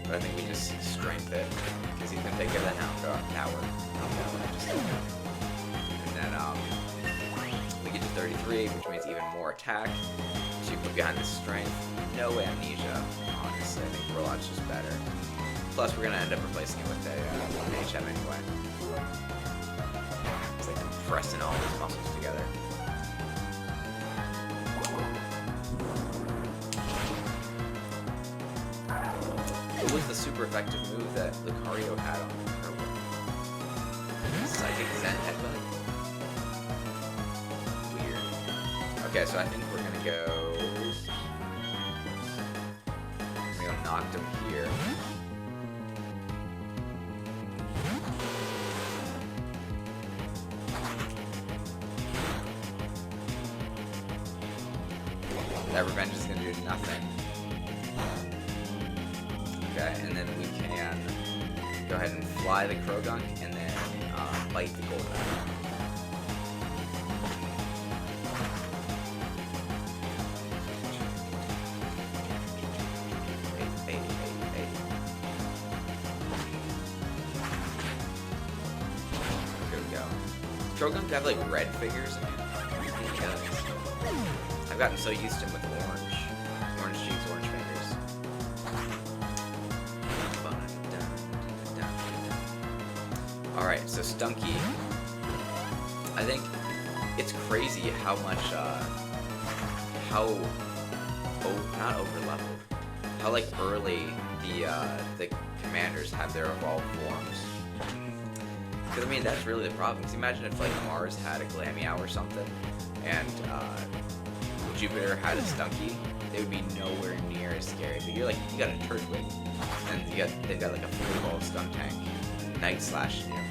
But I think we just strength it, because he's going to take care of the Houndour. And then we get to 33, which means even more attack. So you put behind the strength. No amnesia, honestly. I think Warlock's just better. Plus, we're going to end up replacing it with an HM anyway. It's like compressing all these muscles together. What was the super effective move that Lucario had on Croagunk? Psychic Zen Headbutt? Weird. Okay, so I think we're going to go... knocked him here. That revenge is going to do nothing. Okay, and then we can go ahead and fly the Croagunk and then bite the Goldeneye. Croagunk have like red figures in it. I've gotten so used to him with orange cheeks, orange fingers. Alright, so Stunky. I think it's crazy how much, not over leveled, how like early the commanders have their evolved forms. Because, I mean, that's really the problem. Because imagine if, like, Mars had a Glameow or something, and Jupiter had a Stunky, they would be nowhere near as scary. But you got a Turtwig, and they've got, like, a fully evolved Skuntank, Night Slash, you know.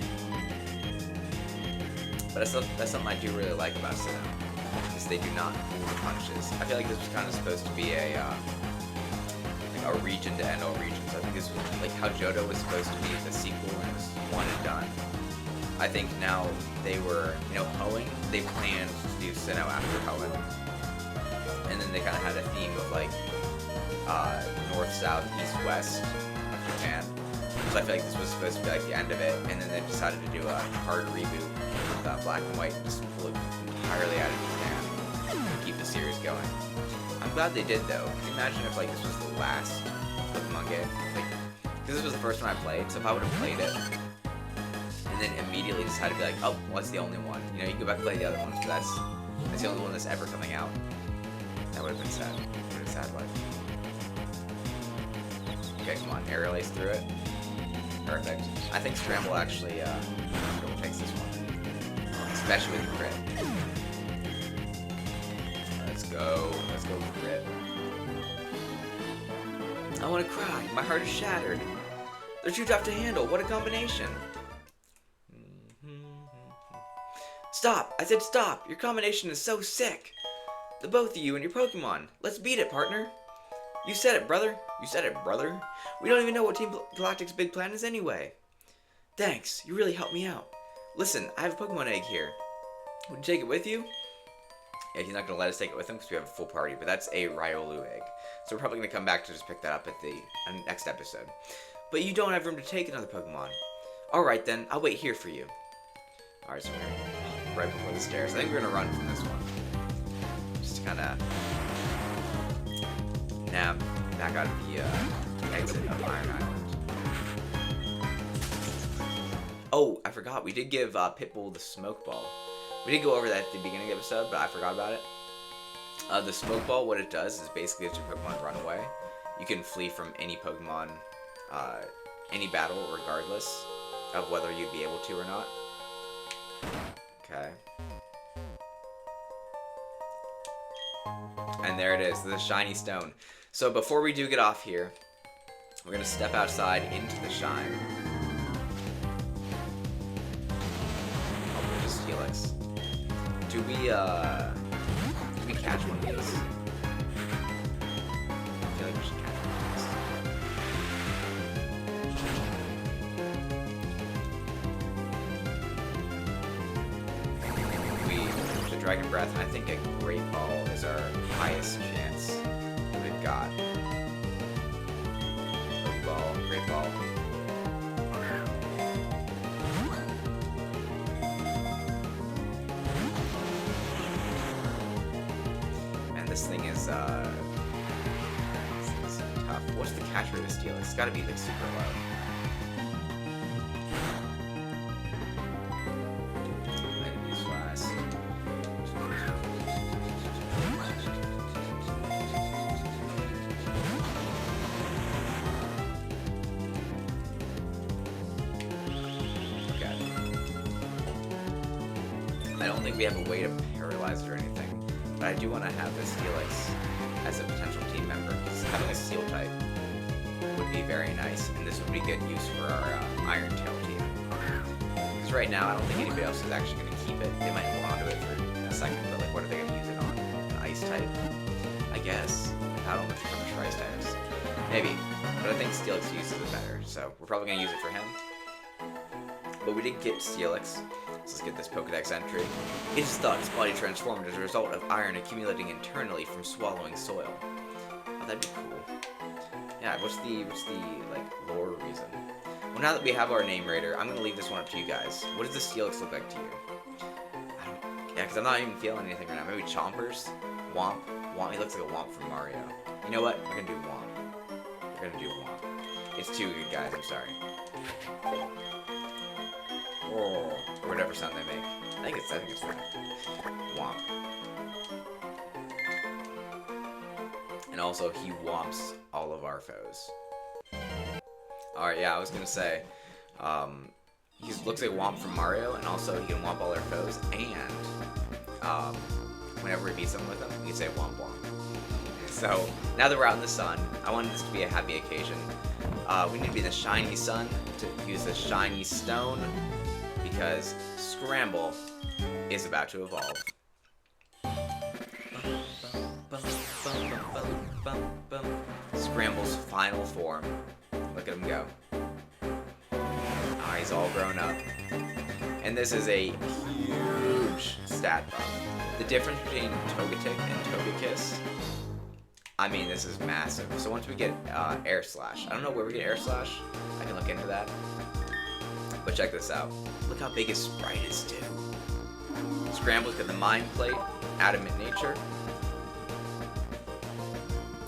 But that's something I do really like about Sinnoh, is they do not pull the punches. I feel like this was kind of supposed to be a region to end all regions. I think this was, like, how Johto was supposed to be the sequel and it was one and done. I think now they were, you know, Hoenn, they planned to do Sinnoh after Hoenn. And then they kind of had a theme of, like, north, south, east, west of Japan. So I feel like this was supposed to be, like, the end of it. And then they decided to do a hard reboot with Black and White and just pull it entirely out of Japan and keep the series going. I'm glad they did, though. Can you imagine if, like, this was the last Pokemon game? Like, because this was the first one I played, so if I would have played it, and then immediately decided to be like, oh, well, that's the only one. You know, you can go back and play the other ones, but It's the only one that's ever coming out. That would have been sad. Would have been a sad life. Okay, come on, aerial ace through it. Perfect. I think Scramble actually takes this one. Especially with crit. Let's go crit. I want to cry. My heart is shattered. They're too tough to handle. What a combination. Stop! I said stop! Your combination is so sick! The both of you and your Pokemon. Let's beat it, partner. You said it, brother. You said it, brother. We don't even know what Team Galactic's big plan is anyway. Thanks. You really helped me out. Listen, I have a Pokemon egg here. Would you take it with you? Yeah, he's not going to let us take it with him because we have a full party, but that's a Riolu egg. So we're probably going to come back to just pick that up at the next episode. But you don't have room to take another Pokemon. Alright then, I'll wait here for you. Alright, so we're right before the stairs. I think we're going to run from this one. Just to kind of nab back out of the exit of Iron Island. Oh, I forgot. We did give Pitbull the Smoke Ball. We did go over that at the beginning of the episode, but I forgot about it. The Smoke Ball, what it does is basically if your Pokemon run away, you can flee from any Pokemon, any battle, regardless of whether you'd be able to or not. Okay. And there it is, the shiny stone. So before we do get off here, we're going to step outside into the shine. Oh, there's a Steelix. Do we catch one of these? I feel like we should catch one of these. We the Dragon Breath, and I think a Great Ball is our highest chance that we've got. Ball, Great Ball. Man, this thing is tough. What's the catch rate of Steelix? It's gotta be like super low. I don't think we have a way to paralyze it or anything, but I do want to have this Steelix as a potential team member, because having a Steel type would be very nice, and this would be good use for our Iron Tail team. Because right now, I don't think anybody else is actually going to keep it. They might hold on to it for a second, but like, what are they going to use it on? An Ice type? I guess. I don't know if how much Ice types. Maybe, but I think Steelix uses it better, so we're probably going to use it for him. But we did get Steelix. Let's get this Pokedex entry. It is thought its body transformed as a result of iron accumulating internally from swallowing soil. Oh, that'd be cool. Yeah, what's the like lore reason? Well, now that we have our name raider, I'm gonna leave this one up to you guys. What does the Steelix look like to you? Yeah, because I'm not even feeling anything right now. Maybe Chompers? Womp? Womp? He looks like a Womp from Mario. You know what? We're gonna do Womp. We're gonna do Womp. It's too good, guys. I'm sorry. Or whatever sound they make. I think it's that. Womp. And also, he womps all of our foes. Alright, yeah, I was gonna say, he looks like Womp from Mario, and also he can womp all our foes, and, whenever he beats someone with him, he can say Womp Womp. So, now that we're out in the sun, I wanted this to be a happy occasion. We need to be in the shiny sun to use the shiny stone, because Scramble is about to evolve. Scramble's final form. Look at him go. Ah, he's all grown up. And this is a huge stat bump. The difference between Togetic and Togekiss, I mean, this is massive. So once we get Air Slash, I don't know where we get Air Slash. I can look into that. But check this out. Look how big his sprite is, too. Scramble's got the Mind Plate, Adamant Nature.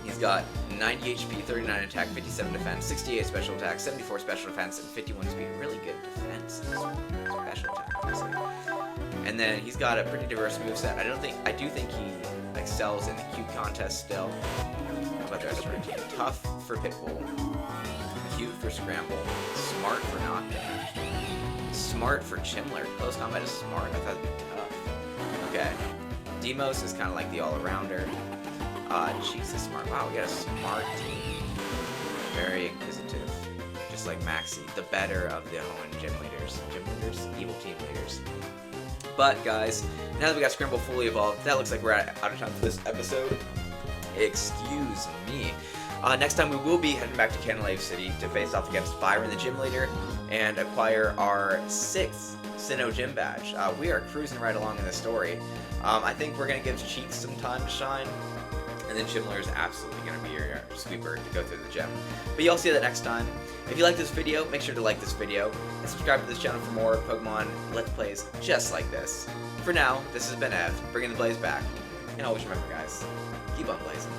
He's got 90 HP, 39 attack, 57 defense, 68 special attack, 74 special defense, and 51 speed. Really good defense. Special attack, honestly. And then he's got a pretty diverse moveset. I do think he excels in the cute contest still. How about the rest of our team? Tough for Pitbull, cute for Scramble, smart for Knockdown, smart for Chimler. Close combat is smart. I thought it'd be tough. Okay. Demos is kind of like the all-arounder. Cheeks is smart. Wow, we got a smart team. Very inquisitive. Just like Maxie, the better of the Hoenn gym leaders. Gym leaders? Evil team leaders. But guys, now that we got Scramble fully evolved, that looks like we're out of time for this episode. Excuse me. Next time we will be heading back to Canalave City to face off against Byron, the gym leader, and acquire our 6th Sinnoh gym badge. We are cruising right along in the story. I think we're going to give Cheeks some time to shine, and then Chimler is absolutely going to be your sweeper to go through the gym. But you'll see that next time. If you like this video, make sure to like this video, and subscribe to this channel for more Pokemon Let's Plays just like this. For now, this has been Ev, bringing the blaze back, and always remember guys, keep on blazing.